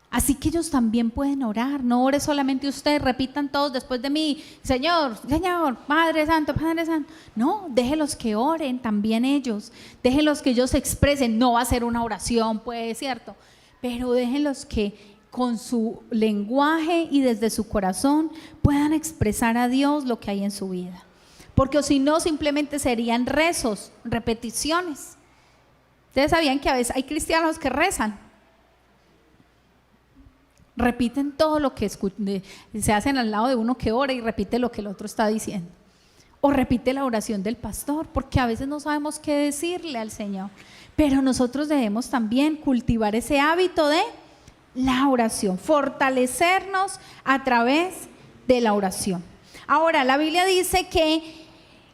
Speaker 1: Así que ellos también pueden orar. No ore solamente usted, repitan todos después de mí: Señor, Señor, Padre Santo, Padre Santo. No, déjelos que oren también ellos, déjenlos que ellos se expresen. No va a ser una oración, pues, cierto, pero déjenlos que con su lenguaje y desde su corazón puedan expresar a Dios lo que hay en su vida, porque si no simplemente serían rezos, repeticiones. Ustedes sabían que a veces hay cristianos que rezan, repiten todo lo que se hacen al lado de uno que ora y repite lo que el otro está diciendo, o repite la oración del pastor, porque a veces no sabemos qué decirle al Señor. Pero nosotros debemos también cultivar ese hábito de la oración, fortalecernos a través de la oración. Ahora, la Biblia dice que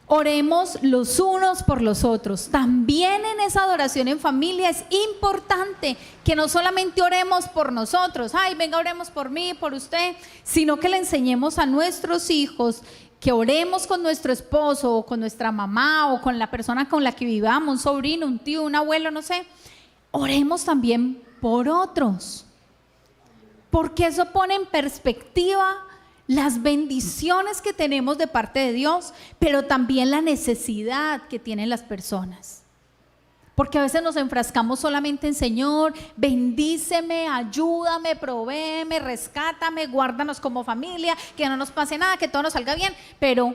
Speaker 1: oremos los unos por los otros. También en esa adoración en familia es importante que no solamente oremos por nosotros, ay, venga, oremos por mí, por usted, sino que le enseñemos a nuestros hijos que oremos con nuestro esposo o con nuestra mamá o con la persona con la que vivamos, un sobrino, un tío, un abuelo, no sé. Oremos también por otros, porque eso pone en perspectiva las bendiciones que tenemos de parte de Dios, pero también la necesidad que tienen las personas. Porque a veces nos enfrascamos solamente en: Señor, bendíceme, ayúdame, provéeme, rescátame, guárdanos como familia, que no nos pase nada, que todo nos salga bien. Pero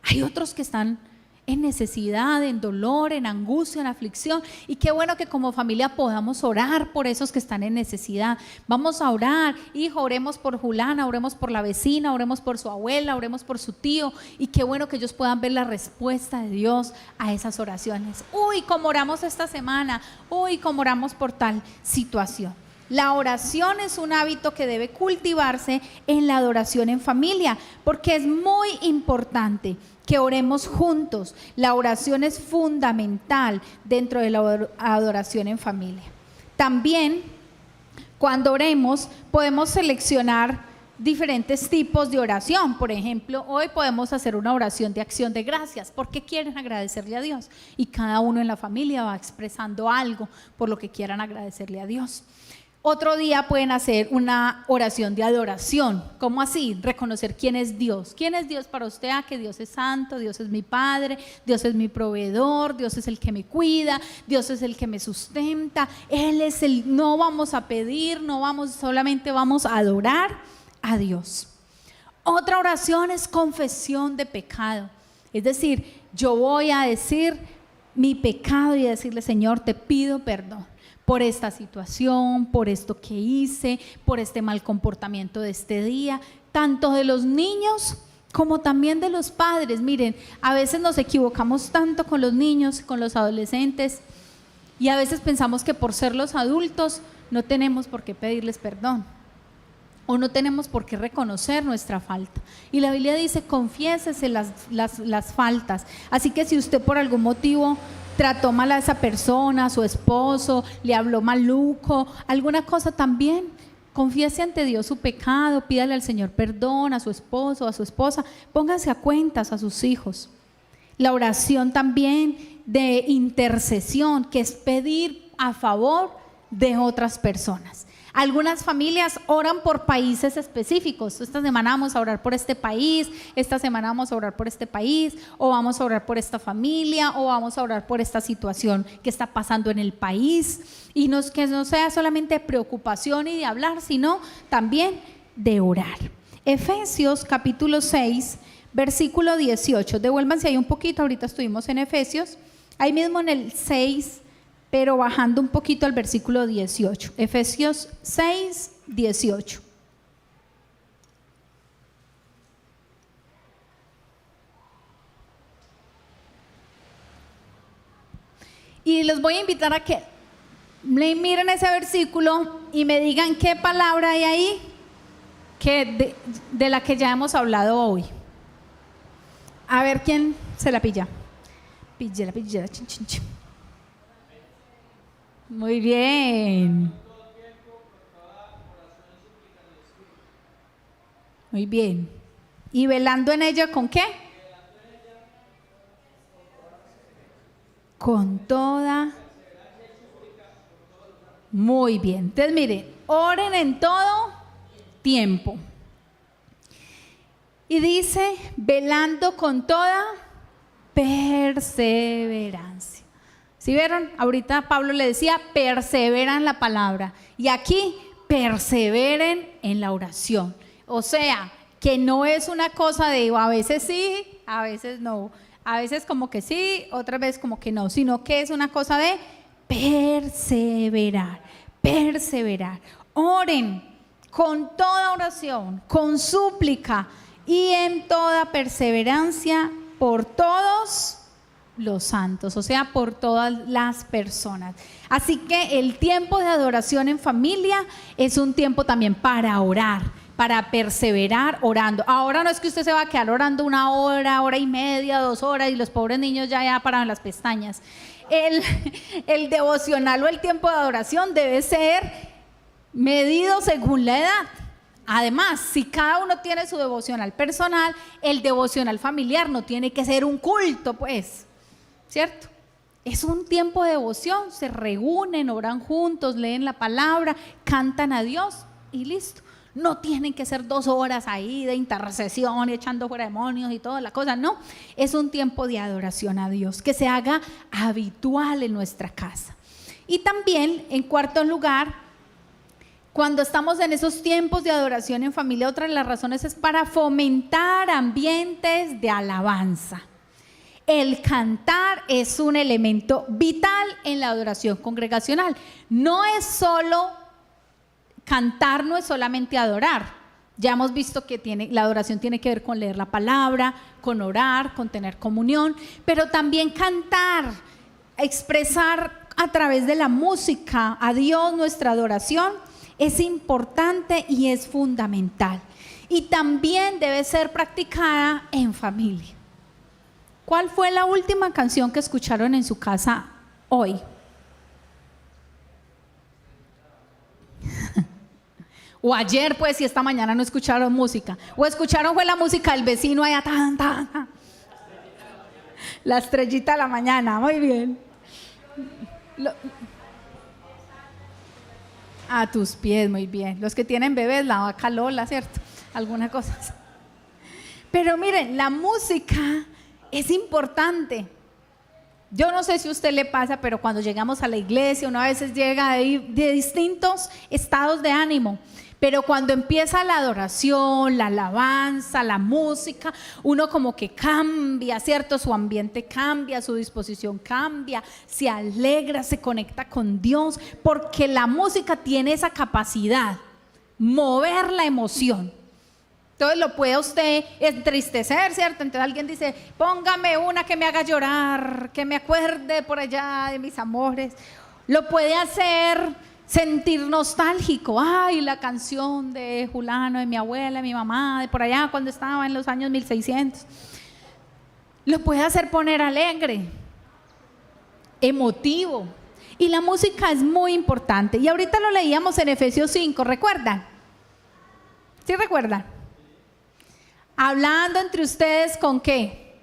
Speaker 1: hay otros que están en necesidad, en dolor, en angustia, en aflicción, y qué bueno que como familia podamos orar por esos que están en necesidad. Vamos a orar, hijo, oremos por Julana, oremos por la vecina, oremos por su abuela, oremos por su tío, y qué bueno que ellos puedan ver la respuesta de Dios a esas oraciones. Uy, cómo oramos esta semana, uy, cómo oramos por tal situación. La oración es un hábito que debe cultivarse en la adoración en familia, porque es muy importante que oremos juntos. La oración es fundamental dentro de la adoración en familia. También, cuando oremos, podemos seleccionar diferentes tipos de oración. Por ejemplo, hoy podemos hacer una oración de acción de gracias, porque quieren agradecerle a Dios, y cada uno en la familia va expresando algo por lo que quieran agradecerle a Dios. Otro día pueden hacer una oración de adoración. ¿Cómo así? Reconocer quién es Dios. ¿Quién es Dios para usted? Que Dios es santo, Dios es mi Padre, Dios es mi proveedor, Dios es el que me cuida, Dios es el que me sustenta. Él es no vamos a pedir, solamente vamos a adorar a Dios. Otra oración es confesión de pecado. Es decir, yo voy a decir mi pecado y a decirle: Señor, te pido perdón por esta situación, por esto que hice, por este mal comportamiento de este día, tanto de los niños como también de los padres. Miren, a veces nos equivocamos tanto con los niños, con los adolescentes, y a veces pensamos que por ser los adultos no tenemos por qué pedirles perdón. o no tenemos por qué reconocer nuestra falta. Y la Biblia dice, confiésese las faltas. Así que si usted por algún motivo trató mal a esa persona, a su esposo, le habló maluco, alguna cosa, también confiese ante Dios su pecado, pídale al Señor perdón a su esposo, a su esposa, póngase a cuentas a sus hijos. La oración también de intercesión, que es pedir a favor de otras personas. Algunas familias oran por países específicos. Esta semana vamos a orar por este país, esta semana vamos a orar por este país, o vamos a orar por esta familia, o vamos a orar por esta situación que está pasando en el país. Y que no sea solamente preocupación y de hablar, sino también de orar. Efesios capítulo 6, versículo 18. Devuélvanse ahí un poquito, ahorita estuvimos en Efesios, ahí mismo en el 6, pero bajando un poquito al versículo 18. Efesios 6, 18. Y les voy a invitar a que miren ese versículo y me digan qué palabra hay ahí de la que ya hemos hablado hoy. A ver quién se la pilla. Pilla, chin, chin, chin. Muy bien. Muy bien. ¿Y velando en ella con qué? Con toda. Muy bien. Entonces miren, oren en todo tiempo. Y dice, velando con toda perseverancia. ¿Sí vieron? Ahorita Pablo le decía, persevera en la palabra. Y aquí, perseveren en la oración. O sea, que no es una cosa de a veces sí, a veces no. A veces como que sí, otra vez como que no. Sino que es una cosa de perseverar. Perseverar. Oren con toda oración, con súplica y en toda perseverancia por todos los santos, o sea, por todas las personas. Así que el tiempo de adoración en familia es un tiempo también para orar, para perseverar orando. Ahora no es que usted se va a quedar orando 1 hora, hora y media, 2 horas y los pobres niños ya pararon las pestañas. El devocional o el tiempo de adoración debe ser medido según la edad. Además, si cada uno tiene su devocional personal, el devocional familiar no tiene que ser un culto, pues, ¿cierto? Es un tiempo de devoción, se reúnen, oran juntos, leen la palabra, cantan a Dios y listo. No tienen que ser 2 horas ahí de intercesión y echando fuera demonios y toda la cosa, no. Es un tiempo de adoración a Dios, que se haga habitual en nuestra casa. Y también, en cuarto lugar, cuando estamos en esos tiempos de adoración en familia, otra de las razones es para fomentar ambientes de alabanza. El cantar es un elemento vital en la adoración congregacional. No es solo cantar, no es solamente adorar. Ya hemos visto que la adoración tiene que ver con leer la palabra, con orar, con tener comunión, pero también cantar, expresar a través de la música a Dios nuestra adoración es importante y es fundamental. Y también debe ser practicada en familia. ¿Cuál fue la última canción que escucharon en su casa hoy? O ayer, pues, si esta mañana no escucharon música. O escucharon fue la música del vecino allá, tan, tan, tan. La estrellita de la mañana, muy bien. A tus pies, muy bien. Los que tienen bebés, la vaca Lola, ¿cierto? Alguna cosa así. Pero miren, la música es importante. Yo no sé si a usted le pasa, pero cuando llegamos a la iglesia, uno a veces llega de distintos estados de ánimo. Pero cuando empieza la adoración, la alabanza, la música, uno como que cambia, ¿cierto? Su ambiente cambia, su disposición cambia, se alegra, se conecta con Dios, porque la música tiene esa capacidad, mover la emoción. Entonces lo puede usted entristecer, ¿cierto? Entonces alguien dice, póngame una que me haga llorar, que me acuerde por allá de mis amores. Lo puede hacer sentir nostálgico. Ay, la canción de Julano, de mi abuela, de mi mamá, de por allá cuando estaba en los años 1600. Lo puede hacer poner alegre, emotivo. Y la música es muy importante. Y ahorita lo leíamos en Efesios 5, ¿recuerdan? ¿Sí recuerdan? Hablando entre ustedes ¿con qué?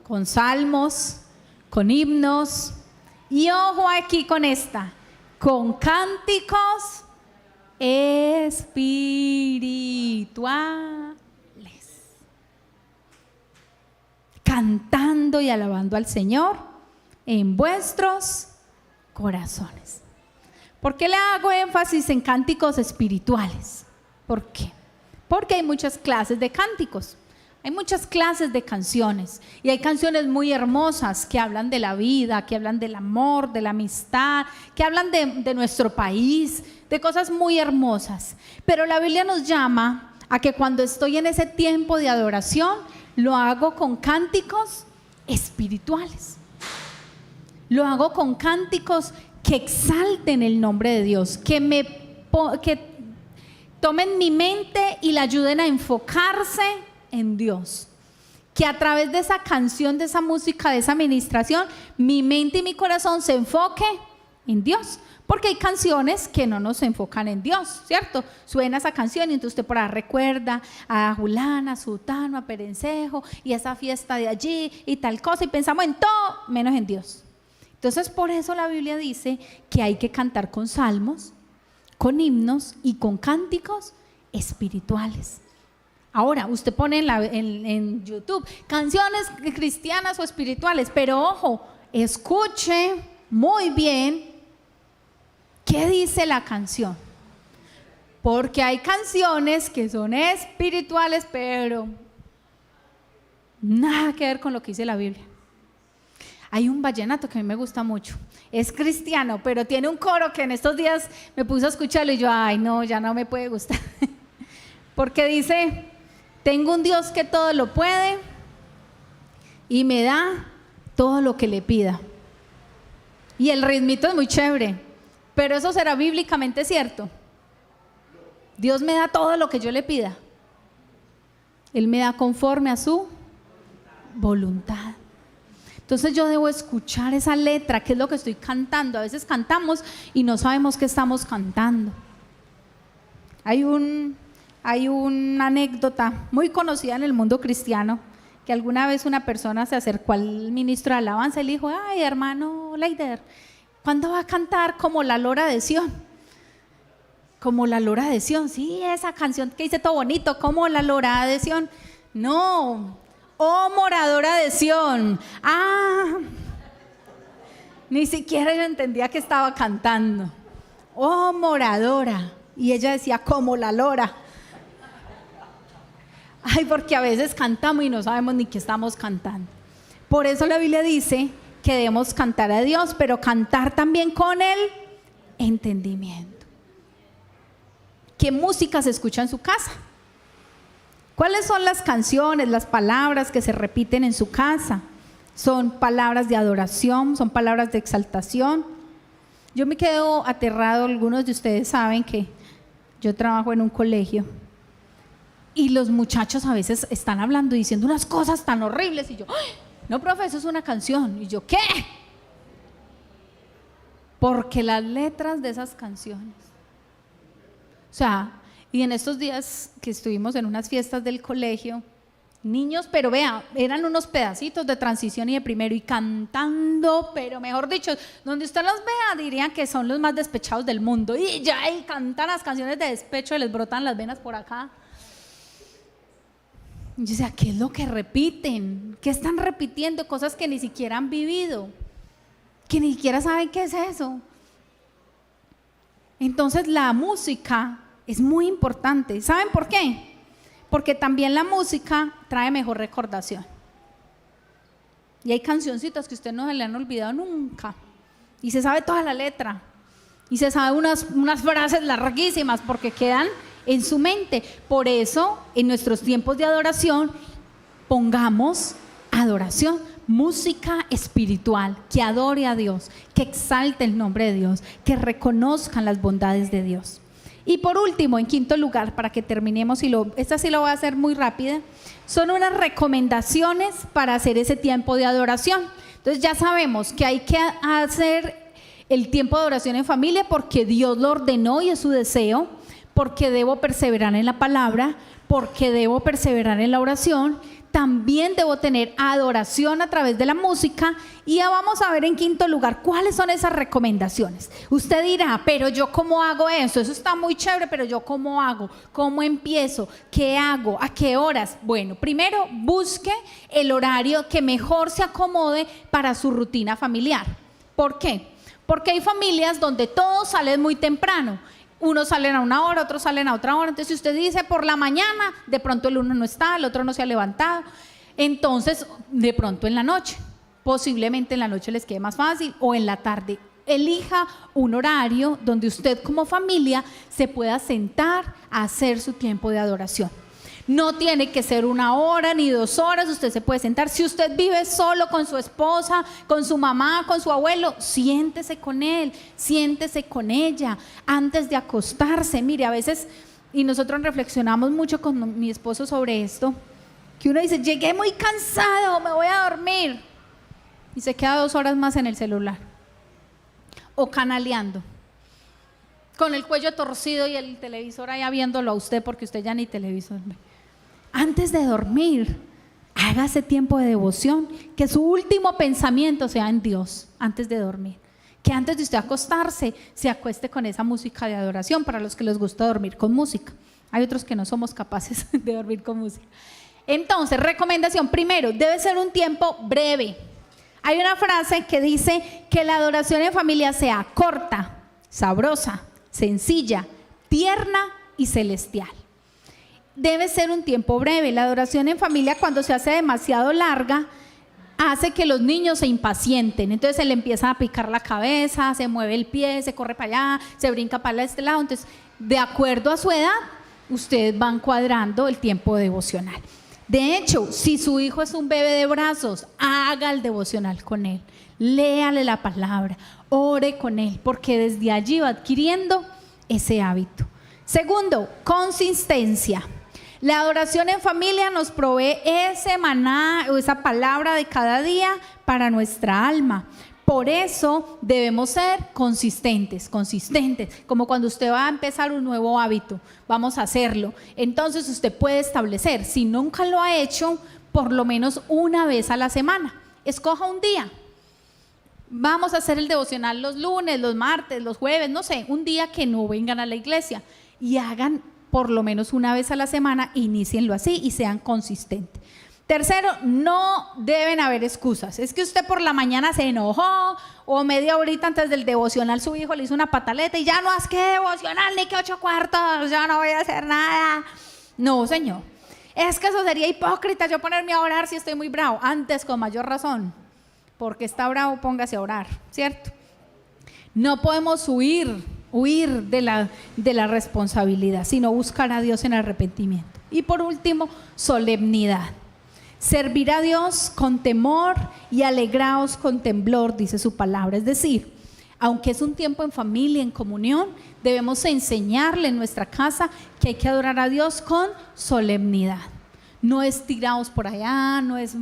Speaker 1: Con salmos, con himnos. Y ojo aquí con esta, con cánticos espirituales, cantando y alabando al Señor en vuestros corazones. ¿Por qué le hago énfasis en cánticos espirituales? ¿Por qué? Porque hay muchas clases de cánticos. Hay muchas clases de canciones y hay canciones muy hermosas que hablan de la vida, que hablan del amor, de la amistad, que hablan de nuestro país, de cosas muy hermosas. Pero la Biblia nos llama a que cuando estoy en ese tiempo de adoración, lo hago con cánticos espirituales. Lo hago con cánticos que exalten el nombre de Dios, que tomen mi mente y la ayuden a enfocarse en Dios, que a través de esa canción, de esa música, de esa administración, mi mente y mi corazón se enfoque en Dios, porque hay canciones que no nos enfocan en Dios, ¿cierto? Suena esa canción y entonces usted por ahí recuerda a Julana, a Sutano, a Perencejo y a esa fiesta de allí y tal cosa, y pensamos en todo menos en Dios. Entonces por eso la Biblia dice que hay que cantar con salmos, con himnos y con cánticos espirituales. Ahora, usted pone en YouTube canciones cristianas o espirituales, pero ojo, escuche muy bien qué dice la canción. Porque hay canciones que son espirituales, pero nada que ver con lo que dice la Biblia. Hay un vallenato que a mí me gusta mucho. Es cristiano, pero tiene un coro que en estos días me puse a escucharlo y yo, ay no, ya no me puede gustar. Porque dice: tengo un Dios que todo lo puede y me da todo lo que le pida. Y el ritmito es muy chévere, pero eso será bíblicamente cierto. Dios me da todo lo que yo le pida. Él me da conforme a su voluntad. Entonces yo debo escuchar esa letra, qué es lo que estoy cantando. A veces cantamos y no sabemos qué estamos cantando. Hay una anécdota muy conocida en el mundo cristiano, que alguna vez una persona se acercó al ministro de alabanza y le dijo: ay, hermano Leider, ¿cuándo va a cantar como la Lora de Sión? Como la Lora de Sión, sí, esa canción que dice todo bonito, como la Lora de Sión. No, oh moradora de Sión. Ni siquiera yo entendía que estaba cantando. Oh moradora. Y ella decía: como la Lora. Ay, porque a veces cantamos y no sabemos ni qué estamos cantando. Por eso la Biblia dice que debemos cantar a Dios, pero cantar también con el entendimiento. ¿Qué música se escucha en su casa? ¿Cuáles son las canciones, las palabras que se repiten en su casa? ¿Son palabras de adoración? ¿Son palabras de exaltación? Yo me quedo aterrado. Algunos de ustedes saben que yo trabajo en un colegio y los muchachos a veces están hablando y diciendo unas cosas tan horribles y yo: ¡ay! No, profe, eso es una canción. Y yo: ¿qué? Porque las letras de esas canciones, o sea, y en estos días que estuvimos en unas fiestas del colegio, niños, pero vea, eran unos pedacitos de transición y de primero y cantando, pero mejor dicho, donde usted los vea dirían que son los más despechados del mundo, y ya y cantan las canciones de despecho y les brotan las venas por acá. Y yo decía: ¿qué es lo que repiten? ¿Qué están repitiendo? Cosas que ni siquiera han vivido, que ni siquiera saben qué es eso. Entonces la música es muy importante. ¿Saben por qué? Porque también la música trae mejor recordación. Y hay cancioncitas que a usted no se le han olvidado nunca, y se sabe toda la letra, y se sabe unas frases larguísimas porque quedan en su mente. Por eso en nuestros tiempos de adoración pongamos adoración, música espiritual que adore a Dios, que exalte el nombre de Dios, que reconozcan las bondades de Dios. Y por último, en quinto lugar, para que terminemos, esta sí lo voy a hacer muy rápida, son unas recomendaciones para hacer ese tiempo de adoración. Entonces ya sabemos que hay que hacer el tiempo de oración en familia porque Dios lo ordenó y es su deseo, porque debo perseverar en la palabra, porque debo perseverar en la oración. También debo tener adoración a través de la música. Y ya vamos a ver en quinto lugar cuáles son esas recomendaciones. Usted dirá, pero yo ¿cómo hago eso? Eso está muy chévere, pero yo ¿cómo hago? ¿Cómo empiezo? ¿Qué hago? ¿A qué horas? Bueno, primero busque el horario que mejor se acomode para su rutina familiar. ¿Por qué? Porque hay familias donde todos salen muy temprano. Unos salen a una hora, otros salen a otra hora. Entonces si usted dice por la mañana, de pronto el uno no está, el otro no se ha levantado. Entonces de pronto en la noche, posiblemente en la noche les quede más fácil, o en la tarde. Elija un horario donde usted como familia se pueda sentar a hacer su tiempo de adoración. No tiene que ser 1 hora ni 2 horas, usted se puede sentar. Si usted vive solo con su esposa, con su mamá, con su abuelo, siéntese con él, siéntese con ella antes de acostarse. Mire, a veces, y nosotros reflexionamos mucho con mi esposo sobre esto, que uno dice, llegué muy cansado, me voy a dormir, y se queda 2 horas más en el celular, o canaleando, con el cuello torcido y el televisor allá viéndolo a usted, porque usted ya ni televisor ve. Antes de dormir, hágase tiempo de devoción, que su último pensamiento sea en Dios antes de dormir, que antes de usted acostarse se acueste con esa música de adoración. Para los que les gusta dormir con música, hay otros que no somos capaces de dormir con música. Entonces, recomendación, primero, debe ser un tiempo breve. Hay una frase que dice que la adoración en familia sea corta, sabrosa, sencilla, tierna y celestial. Debe ser un tiempo breve. La adoración en familia, cuando se hace demasiado larga, hace que los niños se impacienten. Entonces se le empieza a picar la cabeza, se mueve el pie, se corre para allá, se brinca para este lado. Entonces, de acuerdo a su edad, ustedes van cuadrando el tiempo devocional. De hecho, si su hijo es un bebé de brazos, haga el devocional con él, léale la palabra, ore con él, porque desde allí va adquiriendo ese hábito. Segundo, consistencia. La adoración en familia nos provee ese maná o esa palabra de cada día para nuestra alma. Por eso debemos ser consistentes, como cuando usted va a empezar un nuevo hábito, vamos a hacerlo. Entonces usted puede establecer, si nunca lo ha hecho, por lo menos una vez a la semana. Escoja un día. Vamos a hacer el devocional los lunes, los martes, los jueves, no sé, un día que no vengan a la iglesia y hagan por lo menos una vez a la semana, inícienlo así y sean consistentes. Tercero, no deben haber excusas. Es que usted por la mañana se enojó o media horita antes del devocional su hijo le hizo una pataleta y ya no has que devocional ni que 8/4, ya no voy a hacer nada. No, señor. Es que eso sería hipócrita yo ponerme a orar si estoy muy bravo. Antes, con mayor razón, porque está bravo, póngase a orar, ¿cierto? No podemos huir de la responsabilidad, sino buscar a Dios en arrepentimiento. Y por último, solemnidad. Servir a Dios con temor y alegraos con temblor, dice su palabra. Es decir, aunque es un tiempo en familia, en comunión, debemos enseñarle en nuestra casa que hay que adorar a Dios con solemnidad. No es tirados por allá, no es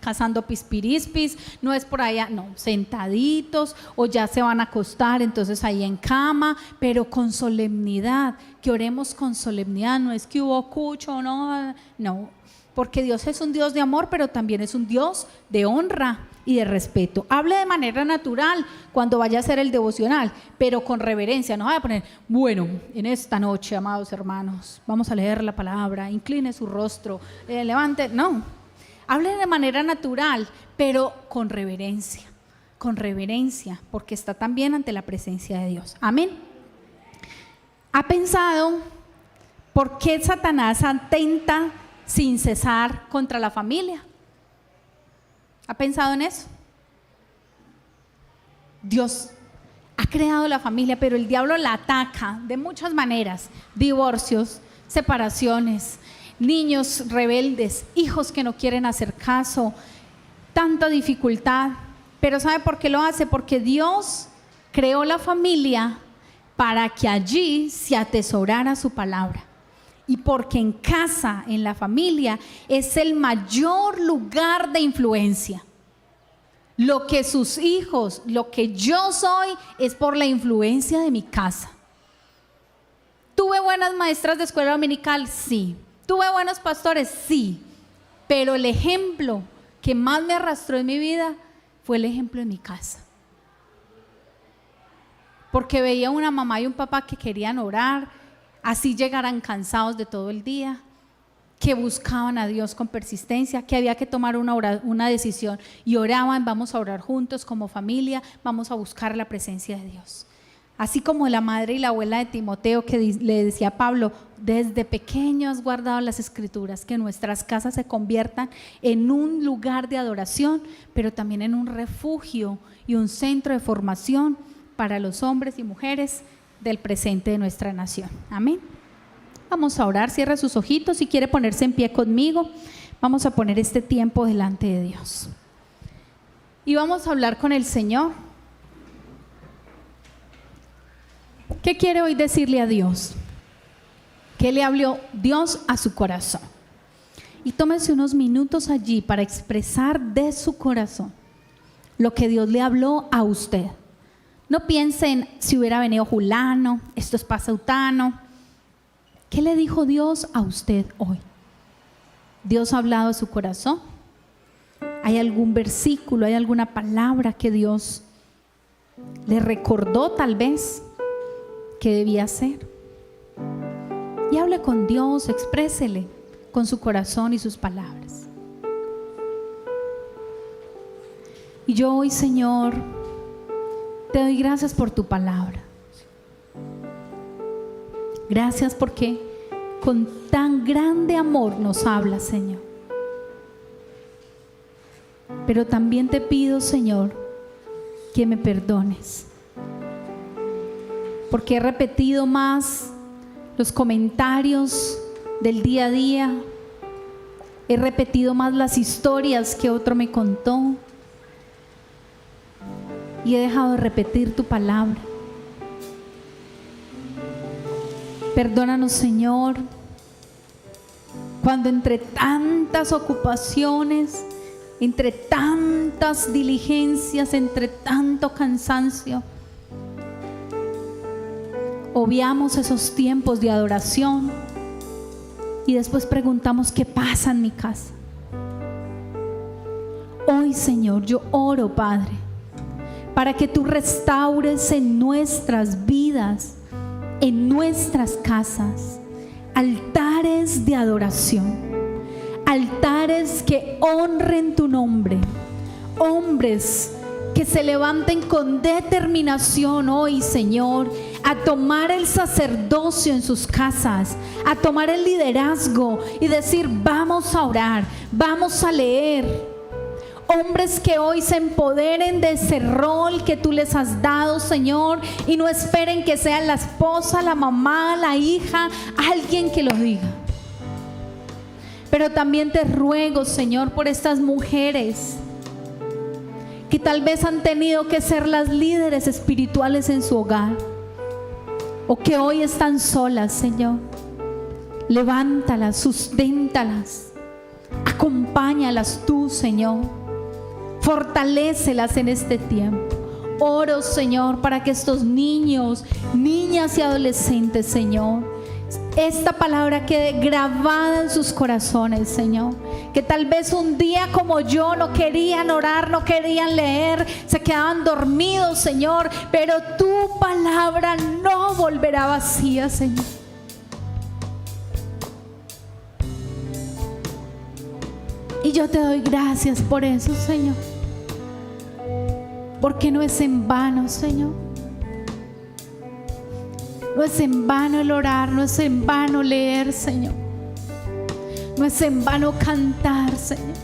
Speaker 1: cazando pispirispis, no es por allá, no, sentaditos o ya se van a acostar, entonces ahí en cama, pero con solemnidad, que oremos con solemnidad. No es que hubo cucho, no, porque Dios es un Dios de amor, pero también es un Dios de honra y de respeto. Hable de manera natural cuando vaya a hacer el devocional, pero con reverencia. No vaya a poner, bueno, en esta noche, amados hermanos, vamos a leer la palabra, incline su rostro, levante. No, hable de manera natural, pero con reverencia, porque está también ante la presencia de Dios. Amén. ¿Ha pensado por qué Satanás atenta sin cesar contra la familia? ¿Ha pensado en eso? Dios ha creado la familia, pero el diablo la ataca de muchas maneras. Divorcios, separaciones, niños rebeldes, hijos que no quieren hacer caso, tanta dificultad, pero ¿sabe por qué lo hace? Porque Dios creó la familia para que allí se atesorara su palabra. Y porque en casa, en la familia, es el mayor lugar de influencia. Lo que sus hijos, lo que yo soy, es por la influencia de mi casa. ¿Tuve buenas maestras de escuela dominical? Sí. ¿Tuve buenos pastores? Sí. Pero el ejemplo que más me arrastró en mi vida fue el ejemplo de mi casa. Porque veía una mamá y un papá que querían orar, así llegaran cansados de todo el día, que buscaban a Dios con persistencia, que había que tomar una decisión y oraban, vamos a orar juntos como familia, vamos a buscar la presencia de Dios. Así como la madre y la abuela de Timoteo que le decía a Pablo, desde pequeño has guardado las escrituras, que nuestras casas se conviertan en un lugar de adoración, pero también en un refugio y un centro de formación para los hombres y mujeres del presente de nuestra nación. Amén. Vamos a orar, cierra sus ojitos, si quiere ponerse en pie conmigo, vamos a poner este tiempo delante de Dios. Y vamos a hablar con el Señor. ¿Qué quiere hoy decirle a Dios? ¿Qué le habló Dios a su corazón? Y tómese unos minutos allí para expresar de su corazón lo que Dios le habló a usted. No piense en si hubiera venido Julano, esto es para Sautano. ¿Qué le dijo Dios a usted hoy? ¿Dios ha hablado a su corazón? ¿Hay algún versículo, hay alguna palabra que Dios le recordó tal vez que debía hacer? Y hable con Dios, exprésele con su corazón y sus palabras. Y yo hoy, Señor, te doy gracias por tu palabra. Gracias porque con tan grande amor nos hablas, Señor. Pero también te pido, Señor, que me perdones, porque he repetido más los comentarios del día a día, he repetido más las historias que otro me contó y he dejado de repetir tu palabra. Perdónanos, Señor, cuando entre tantas ocupaciones, entre tantas diligencias, entre tanto cansancio, obviamos esos tiempos de adoración y después preguntamos qué pasa en mi casa. Hoy, Señor, yo oro, Padre, para que tú restaures en nuestras vidas, en nuestras casas, altares de adoración, altares que honren tu nombre, hombres que se levanten con determinación hoy, Señor, a tomar el sacerdocio en sus casas, a tomar el liderazgo y decir, vamos a orar, vamos a leer. Hombres que hoy se empoderen de ese rol que tú les has dado, Señor, y no esperen que sea la esposa, la mamá, la hija, alguien que lo diga. Pero también te ruego, Señor, por estas mujeres que tal vez han tenido que ser las líderes espirituales en su hogar, o que hoy están solas, Señor. Levántalas, susténtalas, acompáñalas tú, Señor. Fortalécelas en este tiempo. Oro, Señor, para que estos niños, niñas y adolescentes, Señor, esta palabra quede grabada en sus corazones, Señor. Que tal vez un día como yo no querían orar, no querían leer, se quedaban dormidos, Señor, pero tu palabra no volverá vacía, Señor. Y yo te doy gracias por eso, Señor. Porque no es en vano, Señor. No es en vano el orar, no es en vano leer, Señor. No es en vano cantar, Señor.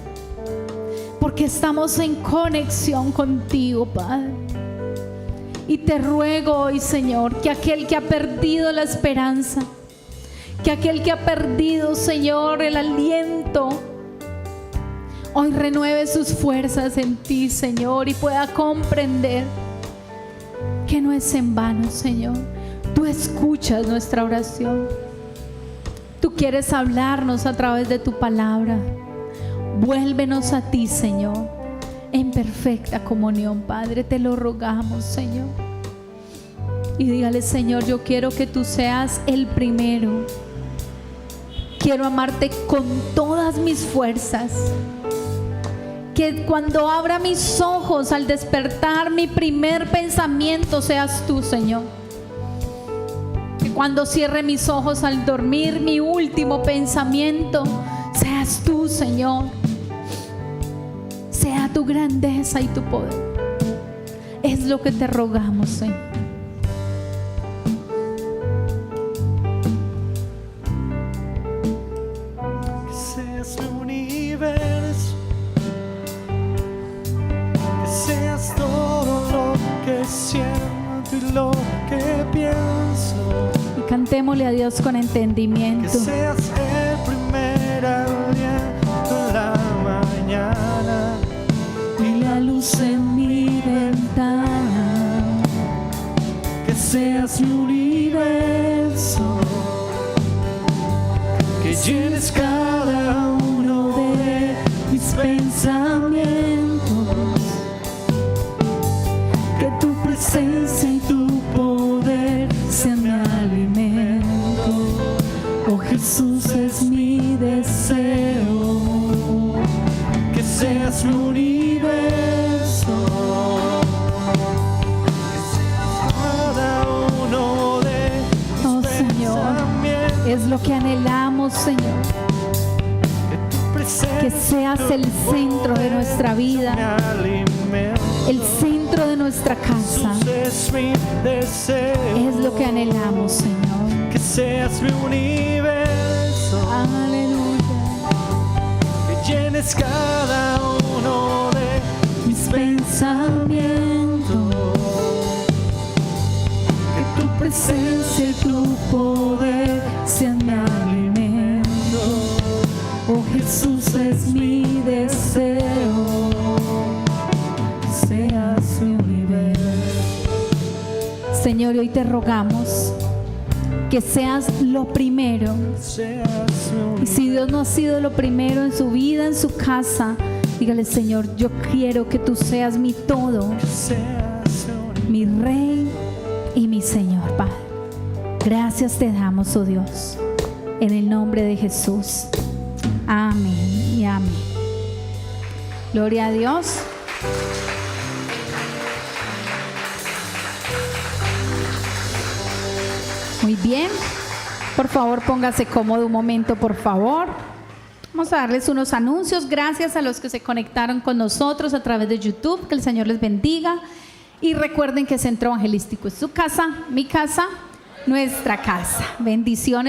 Speaker 1: Porque estamos en conexión contigo, Padre. Y te ruego hoy, Señor, que aquel que ha perdido la esperanza, que aquel que ha perdido, Señor, el aliento, hoy renueve sus fuerzas en ti, Señor, y pueda comprender que no es en vano, Señor. Tú escuchas nuestra oración. Tú quieres hablarnos a través de tu palabra. Vuélvenos a ti, Señor, en perfecta comunión, Padre. Te lo rogamos, Señor. Y dígale: Señor, yo quiero que tú seas el primero. Quiero amarte con todas mis fuerzas. Que cuando abra mis ojos al despertar, mi primer pensamiento seas tú, Señor. Que cuando cierre mis ojos al dormir, mi último pensamiento seas tú, Señor. Sea tu grandeza y tu poder. Es lo que te rogamos, Señor.
Speaker 2: Que seas mi universo, que seas todo lo que siento y lo que pienso.
Speaker 1: Y cantémosle a Dios con entendimiento.
Speaker 2: Que seas el primer aliento en la mañana
Speaker 1: Y la luz en mi ventana.
Speaker 2: que seas mi universo, que llenes cada uno de mis pensamientos, que tu presencia y tu poder sean mi alimento. Oh Jesús, es mi deseo que seas mi universo, que seas cada uno de mis
Speaker 1: Oh, Señor,
Speaker 2: pensamientos,
Speaker 1: es lo que anhelamos, Señor.
Speaker 2: que tu presencia
Speaker 1: Que seas el centro de nuestra
Speaker 2: me
Speaker 1: vida,
Speaker 2: alimento.
Speaker 1: el centro de nuestra casa.
Speaker 2: Jesús es mi deseo,
Speaker 1: Es lo que anhelamos, Señor.
Speaker 2: que seas mi universo,
Speaker 1: Aleluya.
Speaker 2: que llenes cada uno de mis pensamientos, que tu presencia y tu poder sean mi alimento.
Speaker 1: Oh
Speaker 2: Jesús, es mi deseo, que seas mi universo.
Speaker 1: Señor, hoy te rogamos que seas lo primero.
Speaker 2: Seas mi
Speaker 1: Y
Speaker 2: universo.
Speaker 1: si Dios no ha sido lo primero en su vida, en su casa, dígale: Señor, yo quiero que tú seas mi todo,
Speaker 2: Seas
Speaker 1: mi
Speaker 2: mi
Speaker 1: Rey y mi Señor, Padre. Gracias te damos, oh Dios, en el nombre de Jesús. Amén y amén. Gloria a Dios. Muy bien. Por favor, póngase cómodo un momento, por favor. Vamos a darles unos anuncios. Gracias a los que se conectaron con nosotros a través de YouTube. Que el Señor les bendiga. Y recuerden que Centro Evangelístico es su casa, mi casa, nuestra casa. Bendiciones.